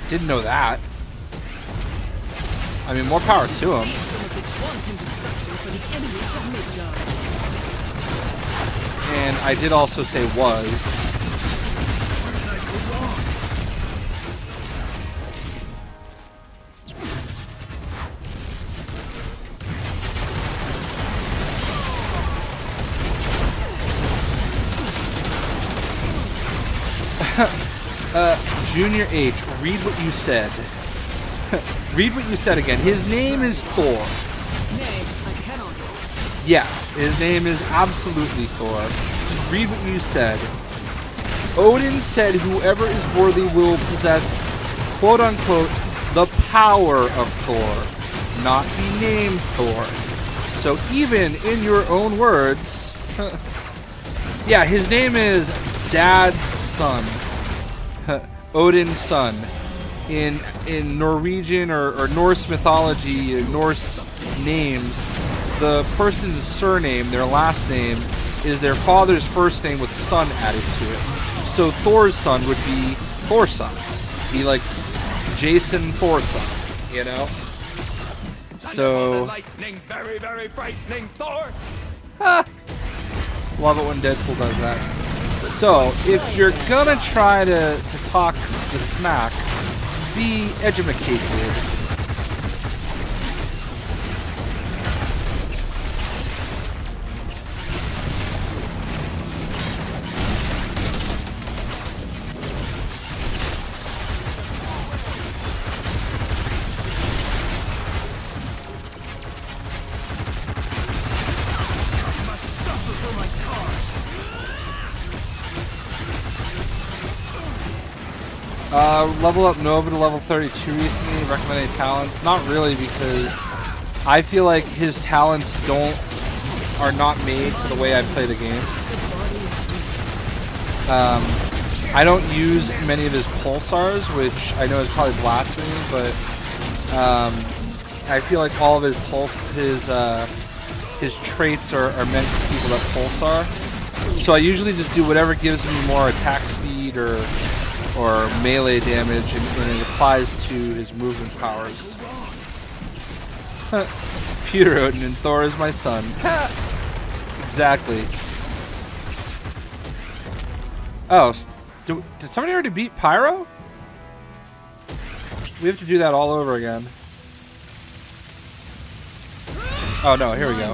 Didn't know that. I mean, more power to him. And I did also say was. Junior H, read what you said. Read what you said again. His name is Thor. Nay, I cannot. Yes, his name is absolutely Thor. Just read what you said. Odin said whoever is worthy will possess, quote unquote, the power of Thor, not be named Thor. So even in your own words, yeah, his name is Dad's son. Odin's son. in Norwegian or Norse mythology, Norse names, the person's surname, their last name, is their father's first name with son added to it. So Thor's son would be Thorson. Be like Jason Thorson, you know? So lightning, very, very frightening Thor. Love it when Deadpool does that. So, if you're gonna try to talk the smack, be educated. Level up Nova to level 32 recently. Recommend any talents? Not really, because I feel like his talents are not made for the way I play the game. I don't use many of his pulsars, which I know is probably blasphemy, but I feel like all of his traits are meant for people that pulsar. So I usually just do whatever gives me more attack speed or melee damage, and it applies to his movement powers. Peter Odin and Thor is my son. Exactly. Oh, did somebody already beat Pyro? We have to do that all over again. Oh no, here we go.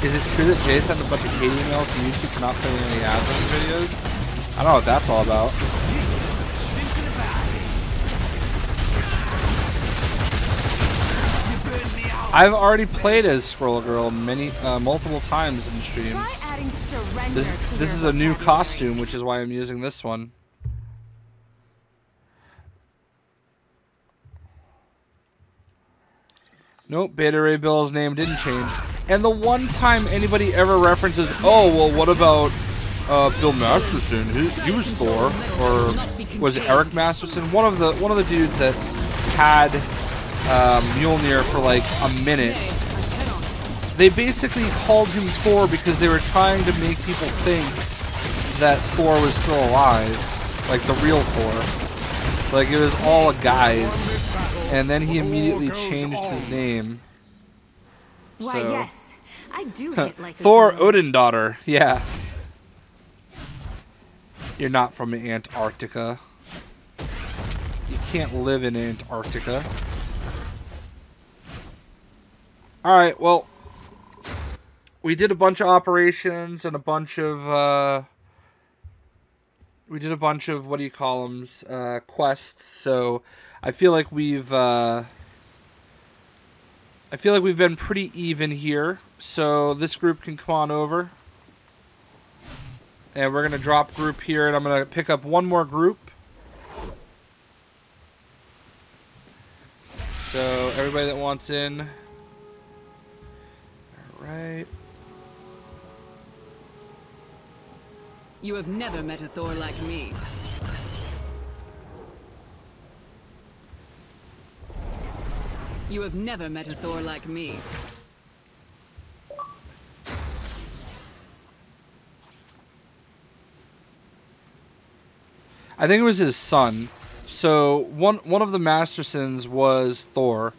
Is it true that Jay sent a bunch of hate emails to YouTube for not putting any ads on his videos? I don't know what that's all about. I've already played as Squirrel Girl multiple times in streams. This is a new costume, which is why I'm using this one. Nope, Beta Ray Bill's name didn't change. And the one time anybody ever references, oh, well, what about Bill Masterson? He was Thor, or was it Eric Masterson? One of the dudes that had Mjolnir for like a minute. They basically called him Thor because they were trying to make people think that Thor was still alive, like the real Thor. Like it was all a guise. And then he immediately changed his name. Why, so. yes. I do hit like Thor Odin daughter. Yeah. You're not from Antarctica. You can't live in Antarctica. Alright, well. We did a bunch of operations and a bunch of what do you call them, quests. So I feel like we've been pretty even here. So this group can come on over, and we're gonna drop group here, and I'm gonna pick up one more group. So everybody that wants in, all right. You have never met a Thor like me. You have never met a Thor like me. I think it was his son. So one of the Mastersons was Thor.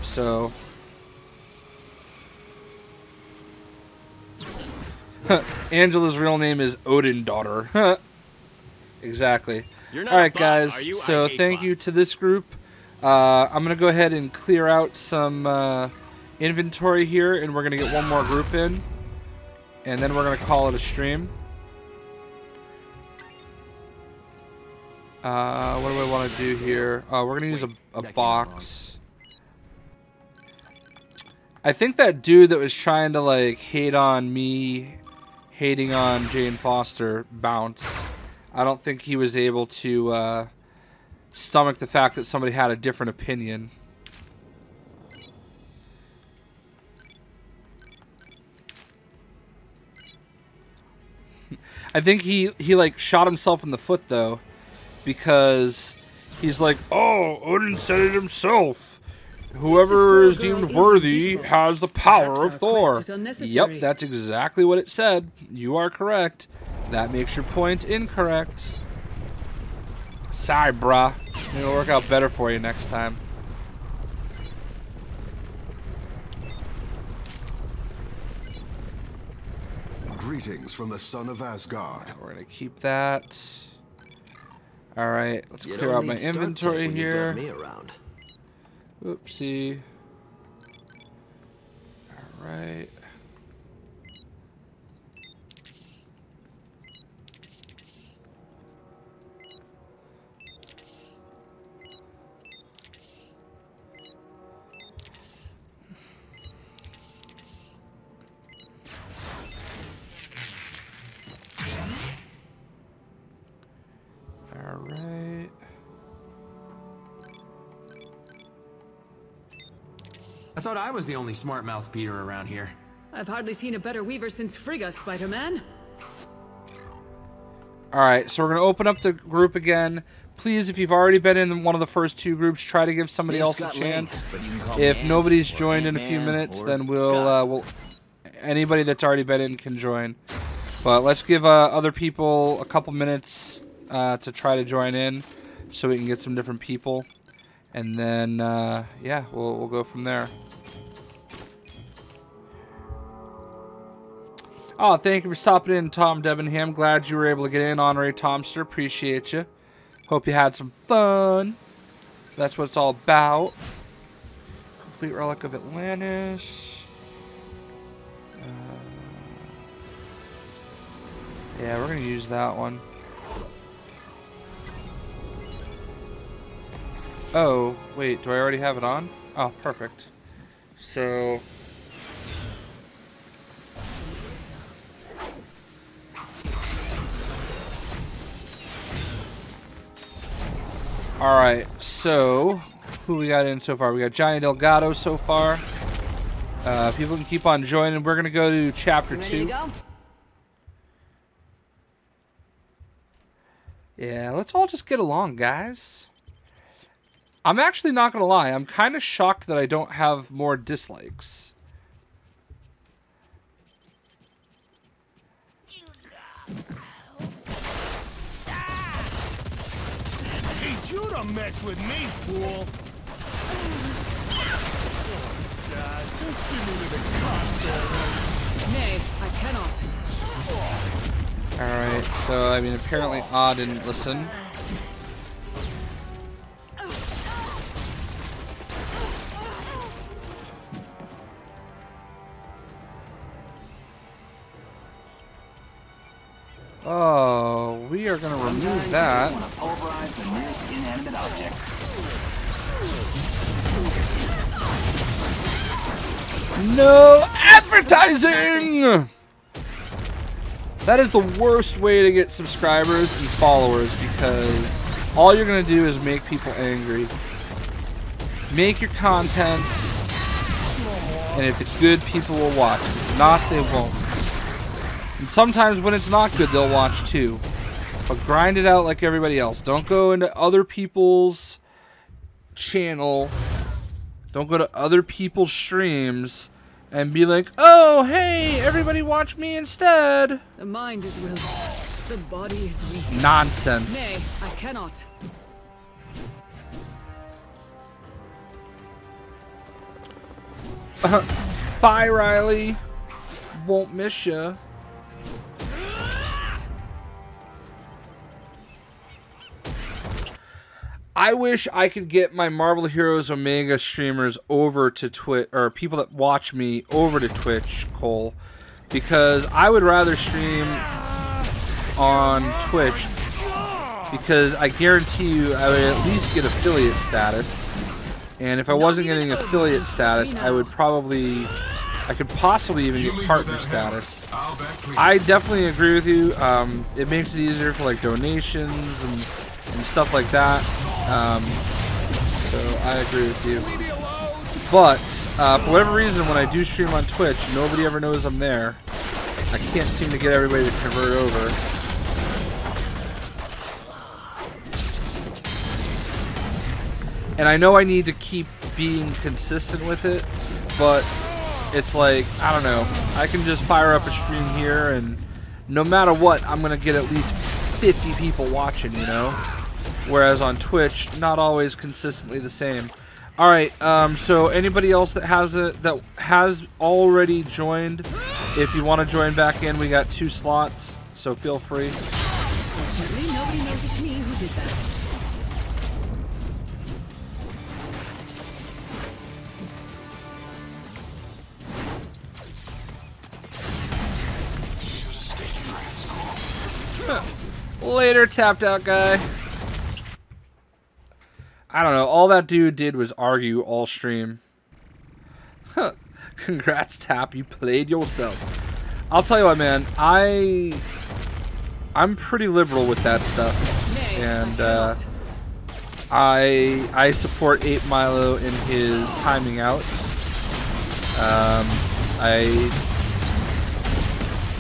So Angela's real name is Odin daughter. Exactly. Alright guys, so thank you to this group. I'm going to go ahead and clear out some inventory here, and we're going to get one more group in. And then we're going to call it a stream. What do I want to do here? We're going to use a box. I think that dude that was trying to like hate on me hating on Jane Foster bounced. I don't think he was able to stomach the fact that somebody had a different opinion. I think he like shot himself in the foot though, because he's like, oh, Odin said it himself. Whoever is deemed worthy has the power of Thor. Yep, that's exactly what it said. You are correct. That makes your point incorrect. Sorry, bruh. It'll work out better for you next time. Greetings from the son of Asgard. We're gonna keep that. All right, let's clear out my inventory here. Oopsie. All right. Alright. I thought I was the only smart mouth beater around here. I've hardly seen a better weaver since Frigga, Spider-Man. Alright, so we're going to open up the group again. Please, if you've already been in one of the first two groups, try to give somebody else a chance. If nobody's joined in a few minutes, then we'll anybody that's already been in can join. But let's give other people a couple minutes to try to join in, so we can get some different people, and then yeah, we'll go from there. Oh, thank you for stopping in, Tom Debenham. Glad you were able to get in, Honorary Tomster. Appreciate you. Hope you had some fun. That's what it's all about. Complete Relic of Atlantis. Yeah, we're gonna use that one. Oh, wait, do I already have it on? Oh, perfect. So... Alright, so... Who we got in so far? We got Johnny Delgado so far. People can keep on joining. We're going to go to Chapter 2. Yeah, let's all just get along, guys. I'm actually not going to lie. I'm kind of shocked that I don't have more dislikes. Need you to mess with me, fool. God, just give me to the cops. Nay, I cannot. Alright, so, I mean, apparently Ah didn't listen. Oh, we are going to remove that. No advertising! That is the worst way to get subscribers and followers, because all you're going to do is make people angry. Make your content, and if it's good, people will watch. If not, they won't. And sometimes when it's not good, they'll watch too. But grind it out like everybody else. Don't go into other people's channel. Don't go to other people's streams and be like, oh, hey, everybody watch me instead. The mind is willing. The body is weak. Nonsense. Nay, I cannot. Bye, Riley. Won't miss ya. I wish I could get my Marvel Heroes Omega streamers over to Twitch, or people that watch me over to Twitch, Cole, because I would rather stream on Twitch, because I guarantee you I would at least get affiliate status. And if I wasn't getting affiliate status, I could possibly even get partner status. I definitely agree with you. It makes it easier for like donations and stuff like that. So I agree with you. But for whatever reason, when I do stream on Twitch, nobody ever knows I'm there. I can't seem to get everybody to convert over. And I know I need to keep being consistent with it, but it's like, I don't know. I can just fire up a stream here, and no matter what, I'm going to get at least 50 people watching, you know? Whereas on Twitch, not always consistently the same. Alright, so anybody else that has already joined, if you want to join back in, we got 2 slots, so feel free. Fortunately, nobody knows it's me who did that. Later, tapped out guy. I don't know. All that dude did was argue all stream. Huh. Congrats, Tap. You played yourself. I'll tell you what, man. I'm pretty liberal with that stuff, and I support 8 Milo in his timing out.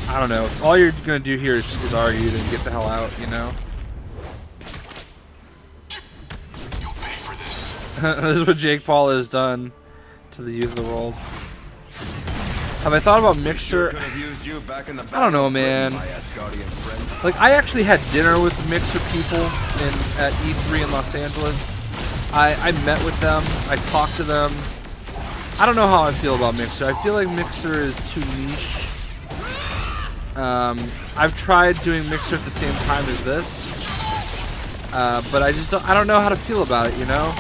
I don't know. All you're gonna do here is argue and get the hell out, you know? You'll pay for this. This is what Jake Paul has done to the youth of the world. Have I thought about Mixer? I don't know, man. Like, I actually had dinner with the Mixer people at E3 in Los Angeles. I met with them. I talked to them. I don't know how I feel about Mixer. I feel like Mixer is too niche. I've tried doing Mixer at the same time as this, but I don't know how to feel about it, you know?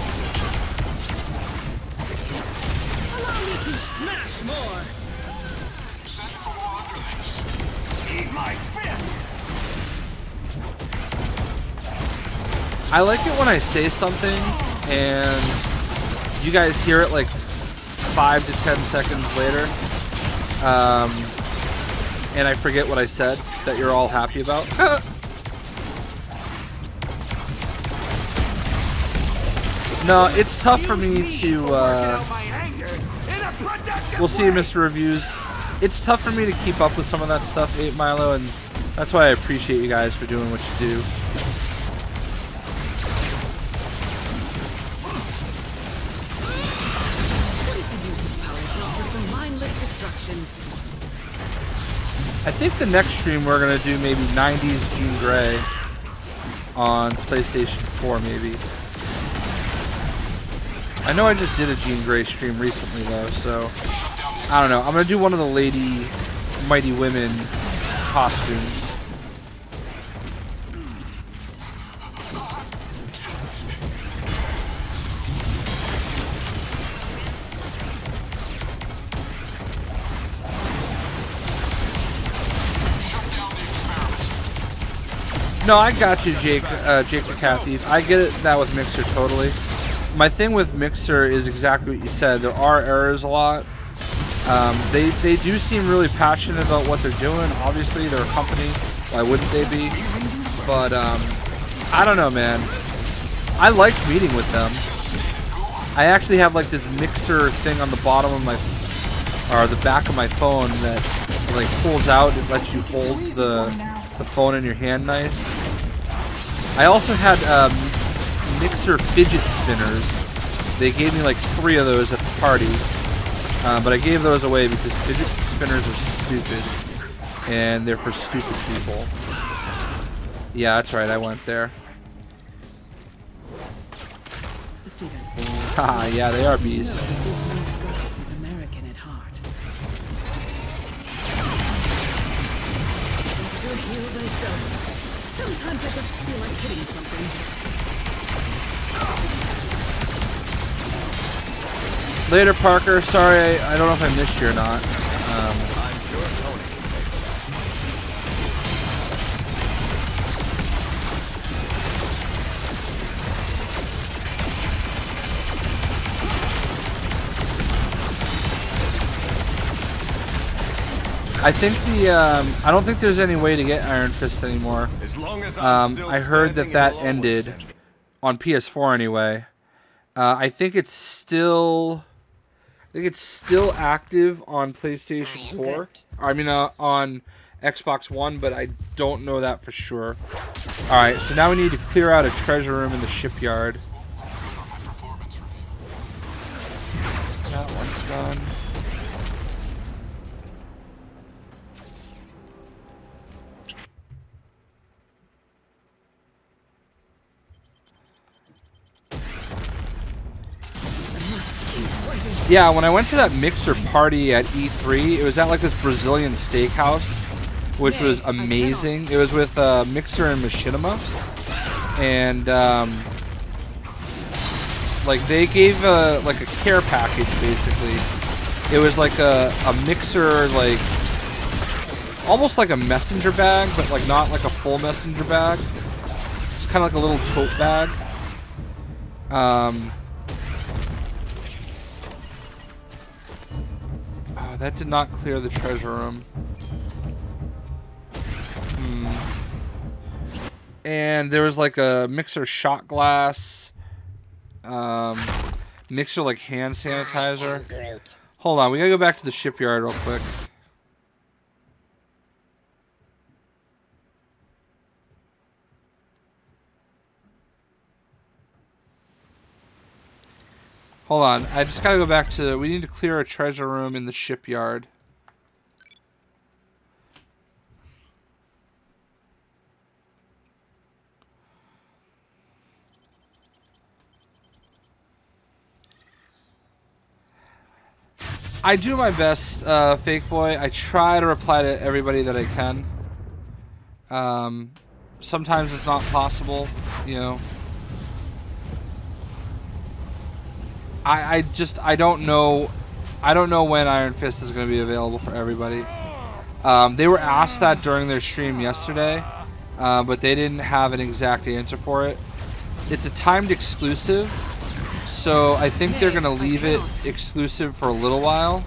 Allow me to smash more. Eat my fist! I like it when I say something and you guys hear it like 5 to 10 seconds later. And I forget what I said that you're all happy about. No, it's tough for me to, we'll see, Mr. Reviews. It's tough for me to keep up with some of that stuff, 8 Milo, and that's why I appreciate you guys for doing what you do. I think the next stream we're going to do maybe 90s Jean Grey on PlayStation 4 maybe. I know I just did a Jean Grey stream recently though, so I don't know. I'm going to do one of the Lady Mighty Women costumes. No, I got you, Jake. Jake McCarthy. I get it that with Mixer totally. My thing with Mixer is exactly what you said. There are errors a lot. They do seem really passionate about what they're doing. Obviously, they're a company. Why wouldn't they be? But I don't know, man. I liked meeting with them. I actually have like this Mixer thing on the bottom of my, or the back of my phone that like pulls out. It lets you hold the phone in your hand nice. I also had Mixer fidget spinners. They gave me like 3 of those at the party, but I gave those away because fidget spinners are stupid and they're for stupid people. Yeah, that's right, I went there. Haha, yeah, they are bees. American at heart. Heal thyself. Sometimes I just feel like hitting something. Later, Parker. Sorry, I don't know if I missed you or not. I think I don't think there's any way to get Iron Fist anymore. I heard that ended on PS4 anyway. I think it's still active on PlayStation 4. I mean, on Xbox One, but I don't know that for sure. All right, so now we need to clear out a treasure room in the shipyard. That one's done. Yeah, when I went to that mixer party at E3, it was at like this Brazilian steakhouse, which was amazing. It was with Mixer and Machinima, and like they gave like a care package basically. It was like a mixer, like almost like a messenger bag, but like not like a full messenger bag. It's kind of like a little tote bag. That did not clear the treasure room. And there was like a mixer shot glass. Mixer like hand sanitizer. Hold on, we gotta go back to the shipyard real quick. Hold on, I just gotta go back to... We need to clear a treasure room in the shipyard. I do my best, Fake Boy. I try to reply to everybody that I can. Sometimes it's not possible, you know. I don't know when Iron Fist is going to be available for everybody. They were asked that during their stream yesterday, but they didn't have an exact answer for it. It's a timed exclusive, so I think they're going to leave it exclusive for a little while.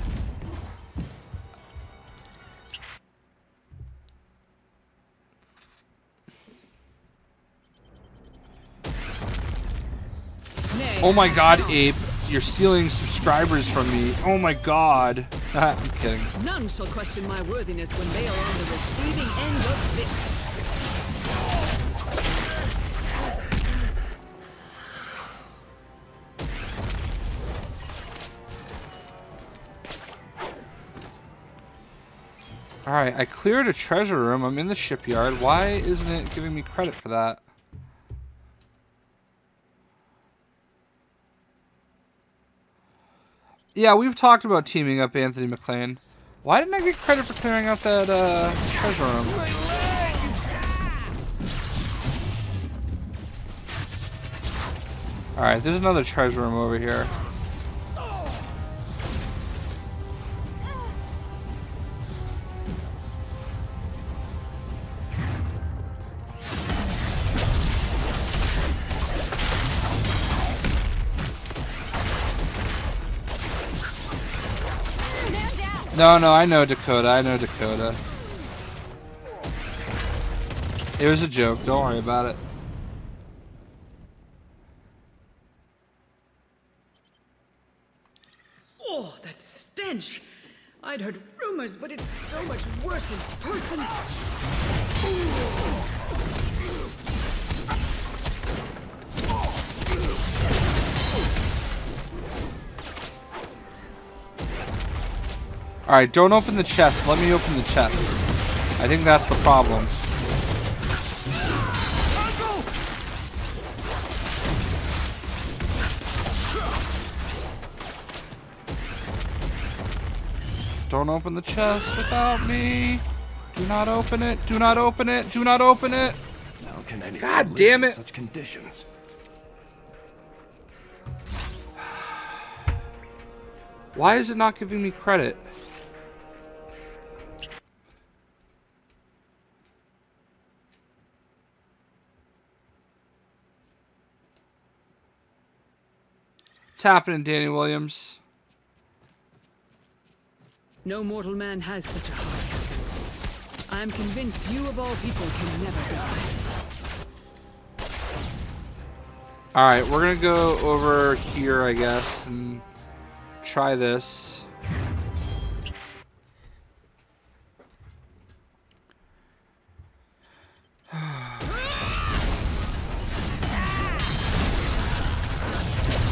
Oh my god, Ape. You're stealing subscribers from me. Oh my god. I'm kidding. None shall question my worthiness when they are on the receiving end of this. Alright, I cleared a treasure room. I'm in the shipyard. Why isn't it giving me credit for that? Yeah, we've talked about teaming up Anthony McLean. Why didn't I get credit for clearing out that treasure room? Alright, there's another treasure room over here. No, I know Dakota. I know Dakota. It was a joke. Don't worry about it. Oh, that stench! I'd heard rumors, but it's so much worse in person. Alright, don't open the chest. Let me open the chest. I think that's the problem. Don't open the chest without me. Do not open it. Do not open it. Do not open it. How can anyone God live damn in it. such conditions? Why is it not giving me credit? What's happening, Danny Williams? No mortal man has such a heart. I am convinced you of all people can never die. Alright, we're gonna go over here, I guess, and try this.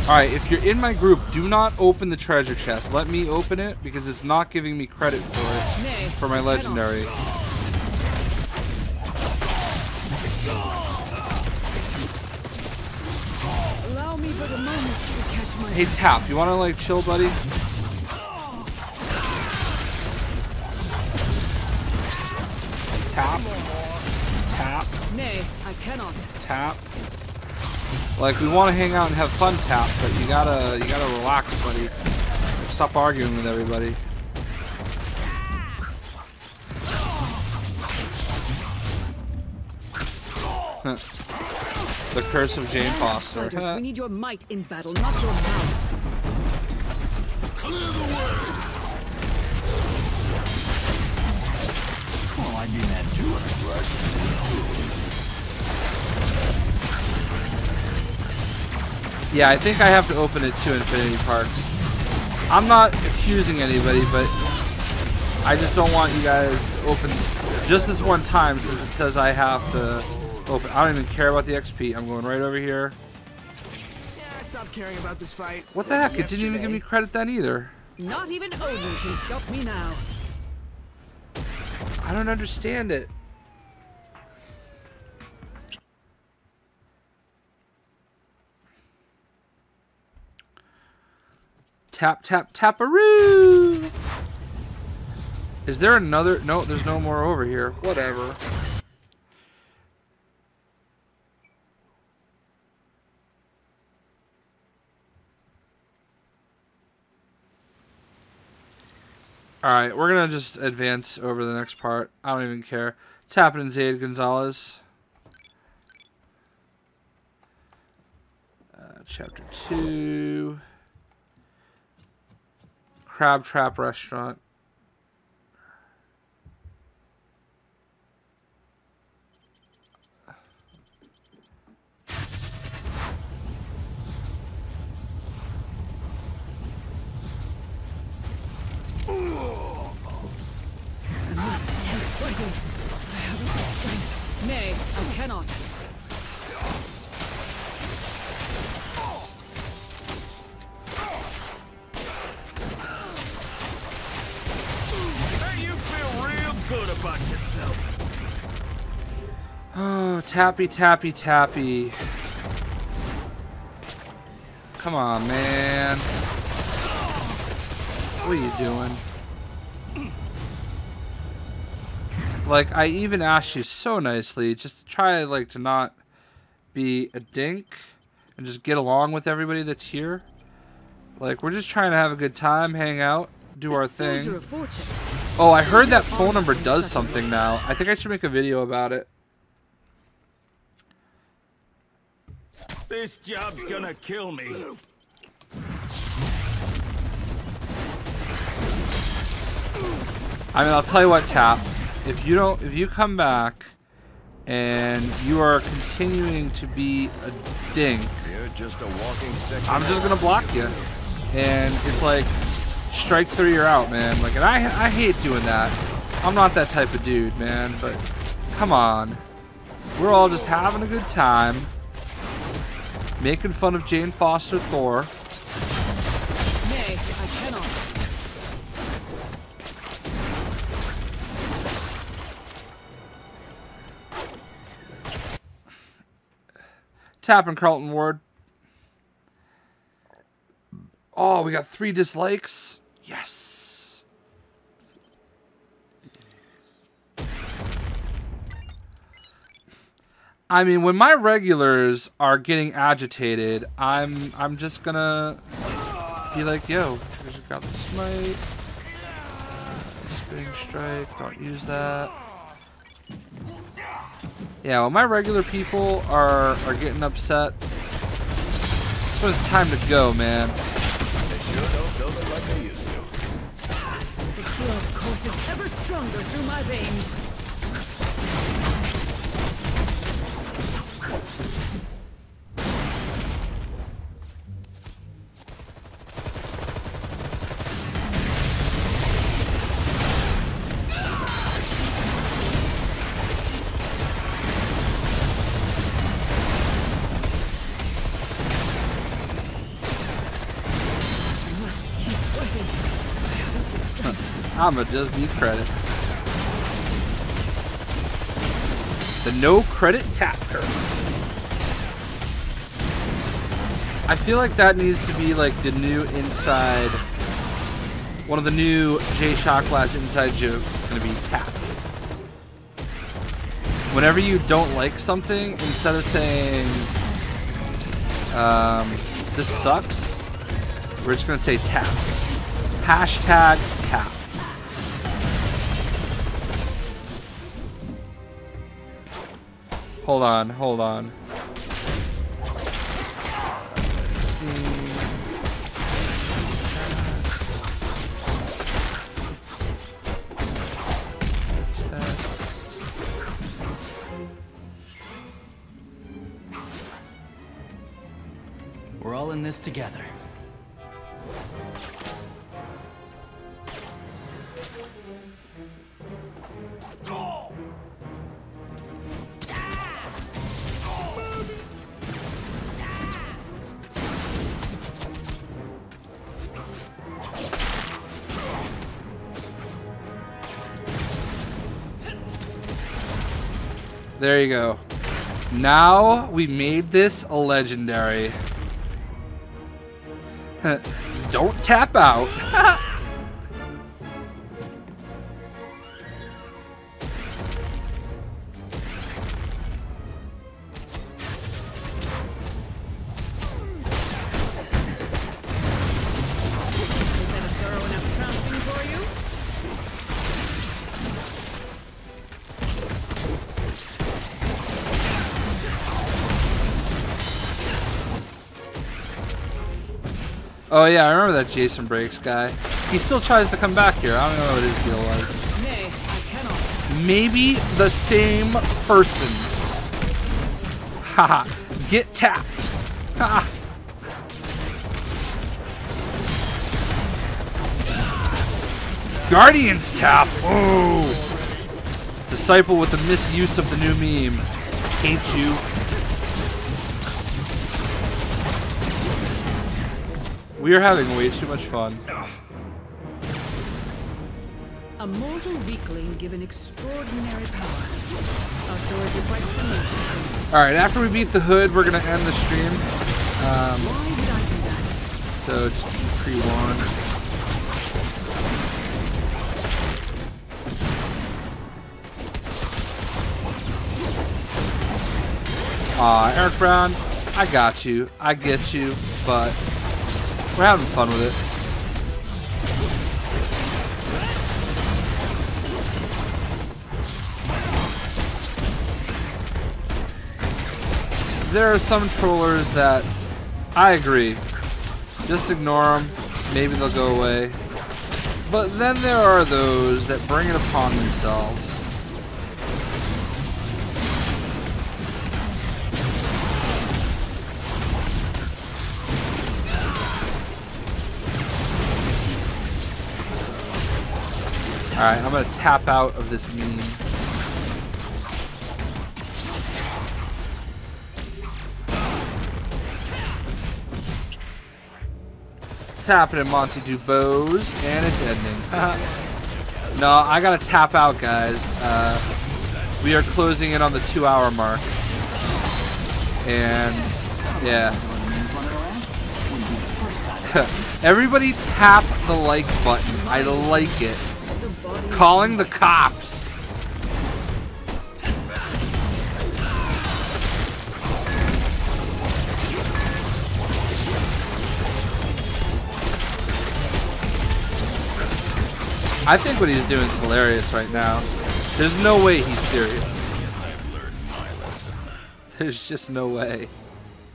Alright, if you're in my group, do not open the treasure chest. Let me open it, because it's not giving me credit for it, for my legendary. Allow me but a moment to catch my Hey, Tap, you wanna, like, chill, buddy? Tap. Tap. Nay, I cannot. Tap. Like, we want to hang out and have fun, Tap, but you gotta relax, buddy. Stop arguing with everybody. The curse of Jane Foster. Fighters, we need your might in battle, not your mouth. Clear the way! Well, I mean that too Yeah, I think I have to open it to Infinity Parks. I'm not accusing anybody, but I just don't want you guys to open just this one time since it says I have to open. I don't even care about the XP. I'm going right over here. Yeah, I stopped caring about this fight. What the heck? It didn't even give me credit then either. Not even Odin can stop me now. I don't understand it. Tap, tap, taparoo! Is there another? No, there's no more over here. Whatever. Alright, we're gonna just advance over the next part. I don't even care. Tap it in Zaid Gonzalez. Chapter 2. Crab Trap Restaurant. Nay, I cannot. Hey, you feel real good about yourself. Oh, tappy, tappy, tappy. Come on, man. What are you doing? Like, I even asked you so nicely just to try, like, to not be a dink and just get along with everybody that's here. Like, we're just trying to have a good time, hang out, do our thing. Oh, I heard that phone number does something now. I think I should make a video about it. This job's gonna kill me. I mean, I'll tell you what, Tap. If you come back and you are continuing to be a dink, You're just a walking section. I'm just gonna block you. And it's like, strike through, you're out, man. Like, and I hate doing that. I'm not that type of dude, man. But come on, we're all just having a good time, making fun of Jane Foster Thor. Nay, I cannot. Tapping Carlton Ward. Oh, we got 3 dislikes. Yes. I mean, when my regulars are getting agitated, I'm just gonna be like, yo, just got the smite. Spinning strike, don't use that. Yeah, when my regular people are getting upset, that's when it's time to go, man. They sure don't build it like they used to. The blood courses ever stronger through my veins. I'ma just be credit. The no credit tap curve. I feel like that needs to be like the new inside, one of the new J Shock Glass inside jokes is gonna be tap. Whenever you don't like something, instead of saying this sucks, we're just gonna say tap. Hashtag tap. Hold on, hold on. Let's see. We're all in this together. There you go. Now we made this a legendary. Don't tap out. Oh yeah, I remember that Jason Breaks guy. He still tries to come back here. I don't know what his deal was. Nay, I cannot. Maybe the same person. Haha. Get tapped. Haha. Guardians tap. Oh. Disciple with the misuse of the new meme. Hate you. We are having way too much fun. A mortal weakling given extraordinary power. Our stories are quite similar. Alright, after we beat the hood, we're gonna end the stream. Why did I do that? So just pre-warn. Eric Brown, I got you. I get you, but we're having fun with it. There are some trollers that I agree. Just ignore them. Maybe they'll go away. But then there are those that bring it upon themselves. Alright, I'm gonna tap out of this meme. Tapping at Monty Dubose, and it's ending. No, I gotta tap out, guys. We are closing in on the 2-hour mark. And, yeah. Everybody tap the like button. I like it. Calling the cops. I think what he's doing is hilarious right now. There's no way he's serious. There's just no way.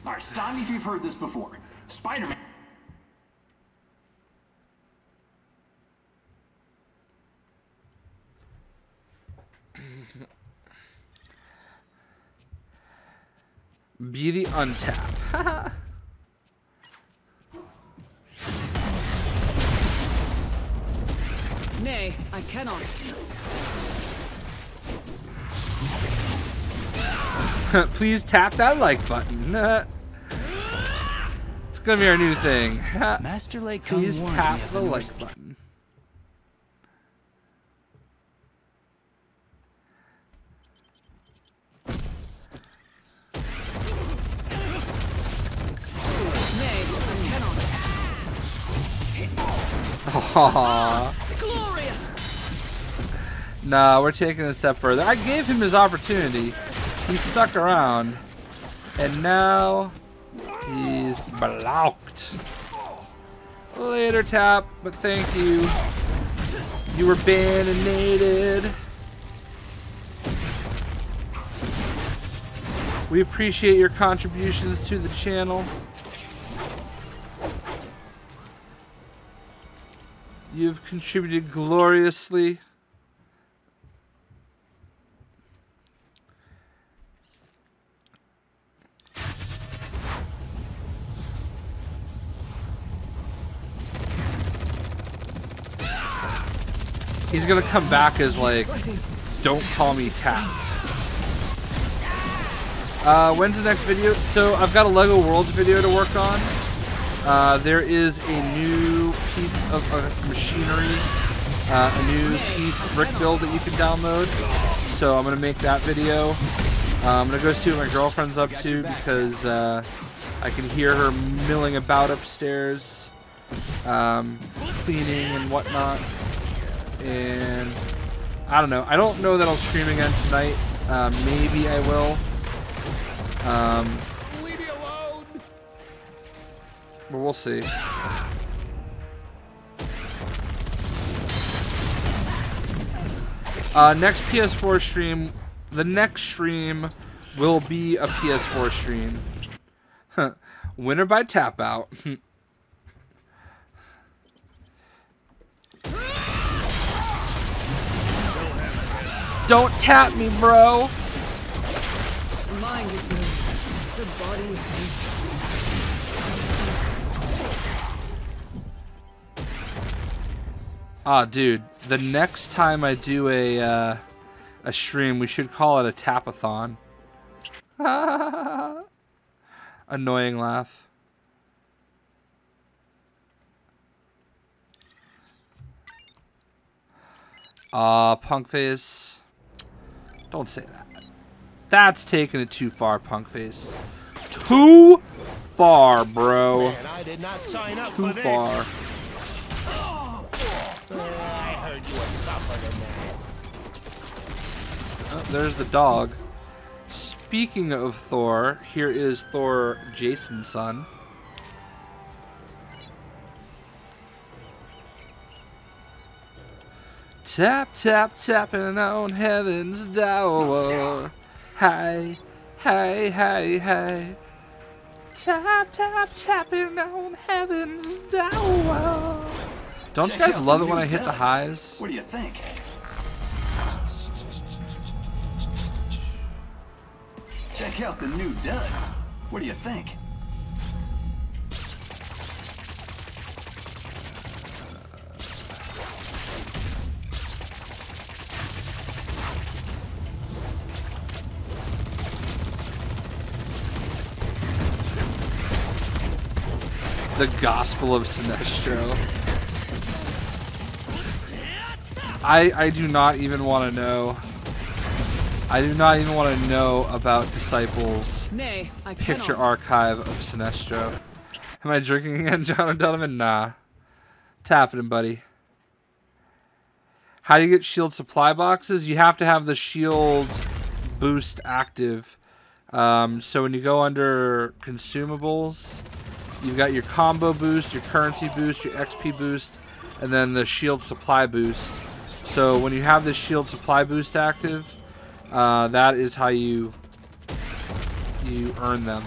Alright, stop me if you've heard this before. Spider-Man. Be the untap. Nay, I cannot. Please tap that like button. It's gonna be our new thing. Master Lake Please tap the like button. Aww. Glorious. Nah, we're taking it a step further. I gave him his opportunity. He stuck around. And now he's blocked. Later, Tap, but thank you. You were bananated. We appreciate your contributions to the channel. You've contributed gloriously. He's gonna come back as like, don't call me Tapped. When's the next video? So I've got a LEGO Worlds video to work on. There is a new piece of machinery, a new piece brick build that you can download. So I'm gonna make that video. I'm gonna go see what my girlfriend's up to because I can hear her milling about upstairs, cleaning and whatnot. And I don't know. I don't know that I'll stream again tonight. Maybe I will. Leave me alone. But we'll see. Next PS4 stream. The next stream will be a PS4 stream. Winner by tap out. Don't tap me, bro. Mind is me. The body is me. Ah, dude. The next time I do a stream, we should call it a tapathon. Annoying laugh. Punk face. Don't say that. That's taking it too far, punk face. Too far, bro. Man, I did not sign up Too for far. I heard you were tougher than that. Oh, there's the dog. Speaking of Thor, here is Thor Jason's son. Tap, tap, tapping on heaven's door. Hey, hey, hey, hey. Tap, tap, tapping on heaven's door. Don't you guys love it when I hit the highs? What do you think? Check out the new duds. What do you think? The Gospel of Sinestro. I do not even want to know. I do not even want to know about Disciples' Nay, I picture cannot. archive of Sinestro. Am I drinking again, John Donovan? Nah. Tapping him, buddy. How do you get shield supply boxes? You have to have the shield boost active. So when you go under consumables, you've got your combo boost, your currency boost, your XP boost, and then the shield supply boost. So when you have the shield supply boost active, that is how you earn them.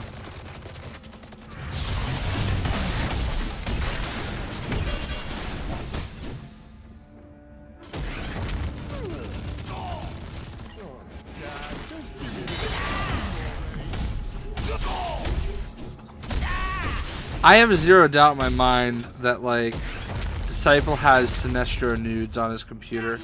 I have zero doubt in my mind that, like, Disciple has Sinestro nudes on his computer.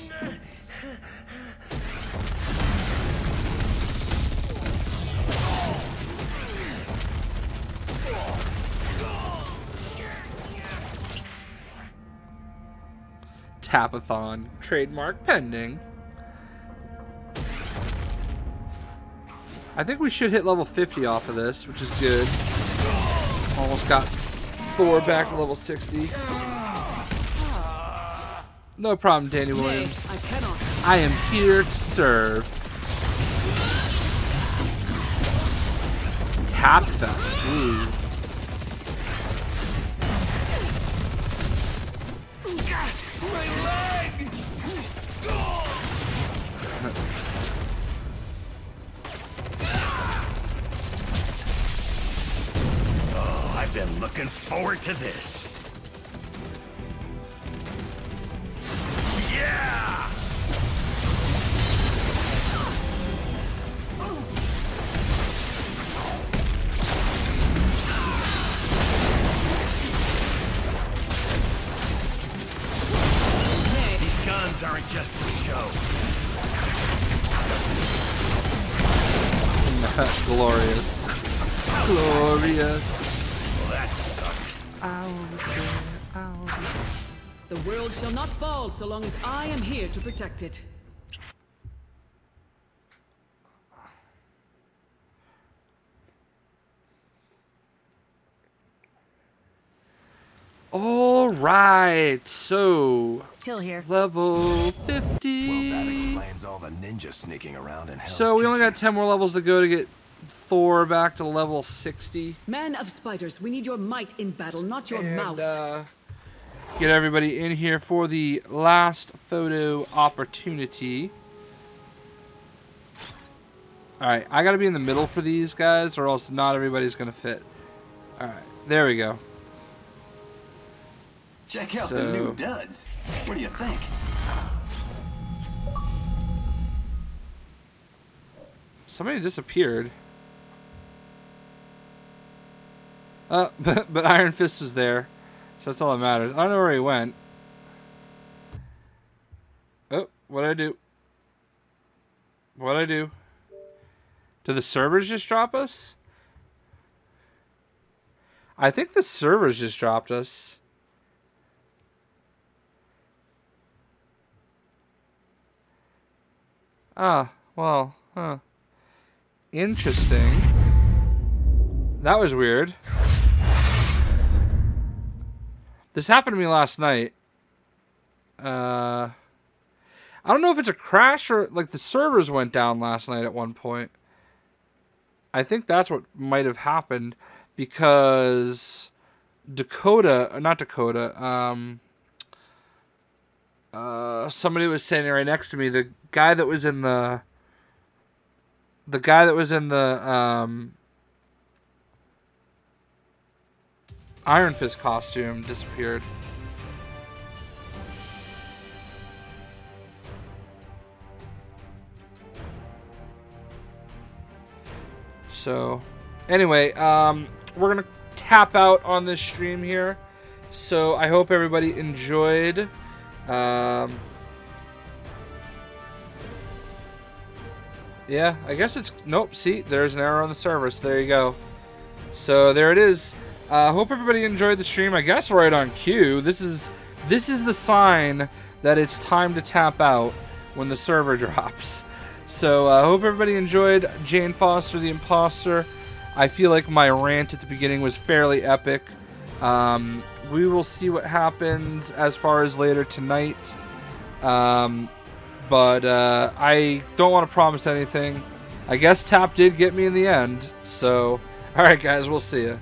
Tapathon. Trademark pending. I think we should hit level 50 off of this, which is good. Almost got Thor back to level 60. No problem, Danny Nay, Williams. I cannot. I am here to serve. Tap Fest. Ooh. My leg! Oh, I've been looking forward to this. Yeah! These guns aren't just for show. Glorious. Glorious. Well, that sucked. The world shall not fall so long as I am here to protect it. All right, so Hill here. level 50. Well, that explains all the ninja sneaking around in Hell's So we only Kitchen. got 10 more levels to go to get Thor back to level 60. Man of spiders, we need your might in battle, not your mouth. Get everybody in here for the last photo opportunity. Alright, I gotta be in the middle for these guys, or else not everybody's gonna fit. Alright, there we go. Check out the new duds. What do you think? Somebody disappeared. But Iron Fist was there. So that's all that matters. I don't know where he went. Oh, what'd I do? What'd I do? Did the servers just drop us? I think the servers just dropped us. Ah, well, huh. Interesting. That was weird. This happened to me last night. I don't know if it's a crash or like the servers went down last night at one point. I think that's what might have happened because somebody was standing right next to me. The guy that was in the Iron Fist costume disappeared. So, anyway, we're gonna tap out on this stream here. So I hope everybody enjoyed. Yeah, I guess it's nope. See, there's an error on the server. So there you go. So there it is. Hope everybody enjoyed the stream. I guess right on cue. This is the sign that it's time to tap out when the server drops. So I hope everybody enjoyed Jane Foster the Imposter. I feel like my rant at the beginning was fairly epic. We will see what happens as far as later tonight. But I don't want to promise anything. I guess tap did get me in the end. So, alright guys, we'll see ya.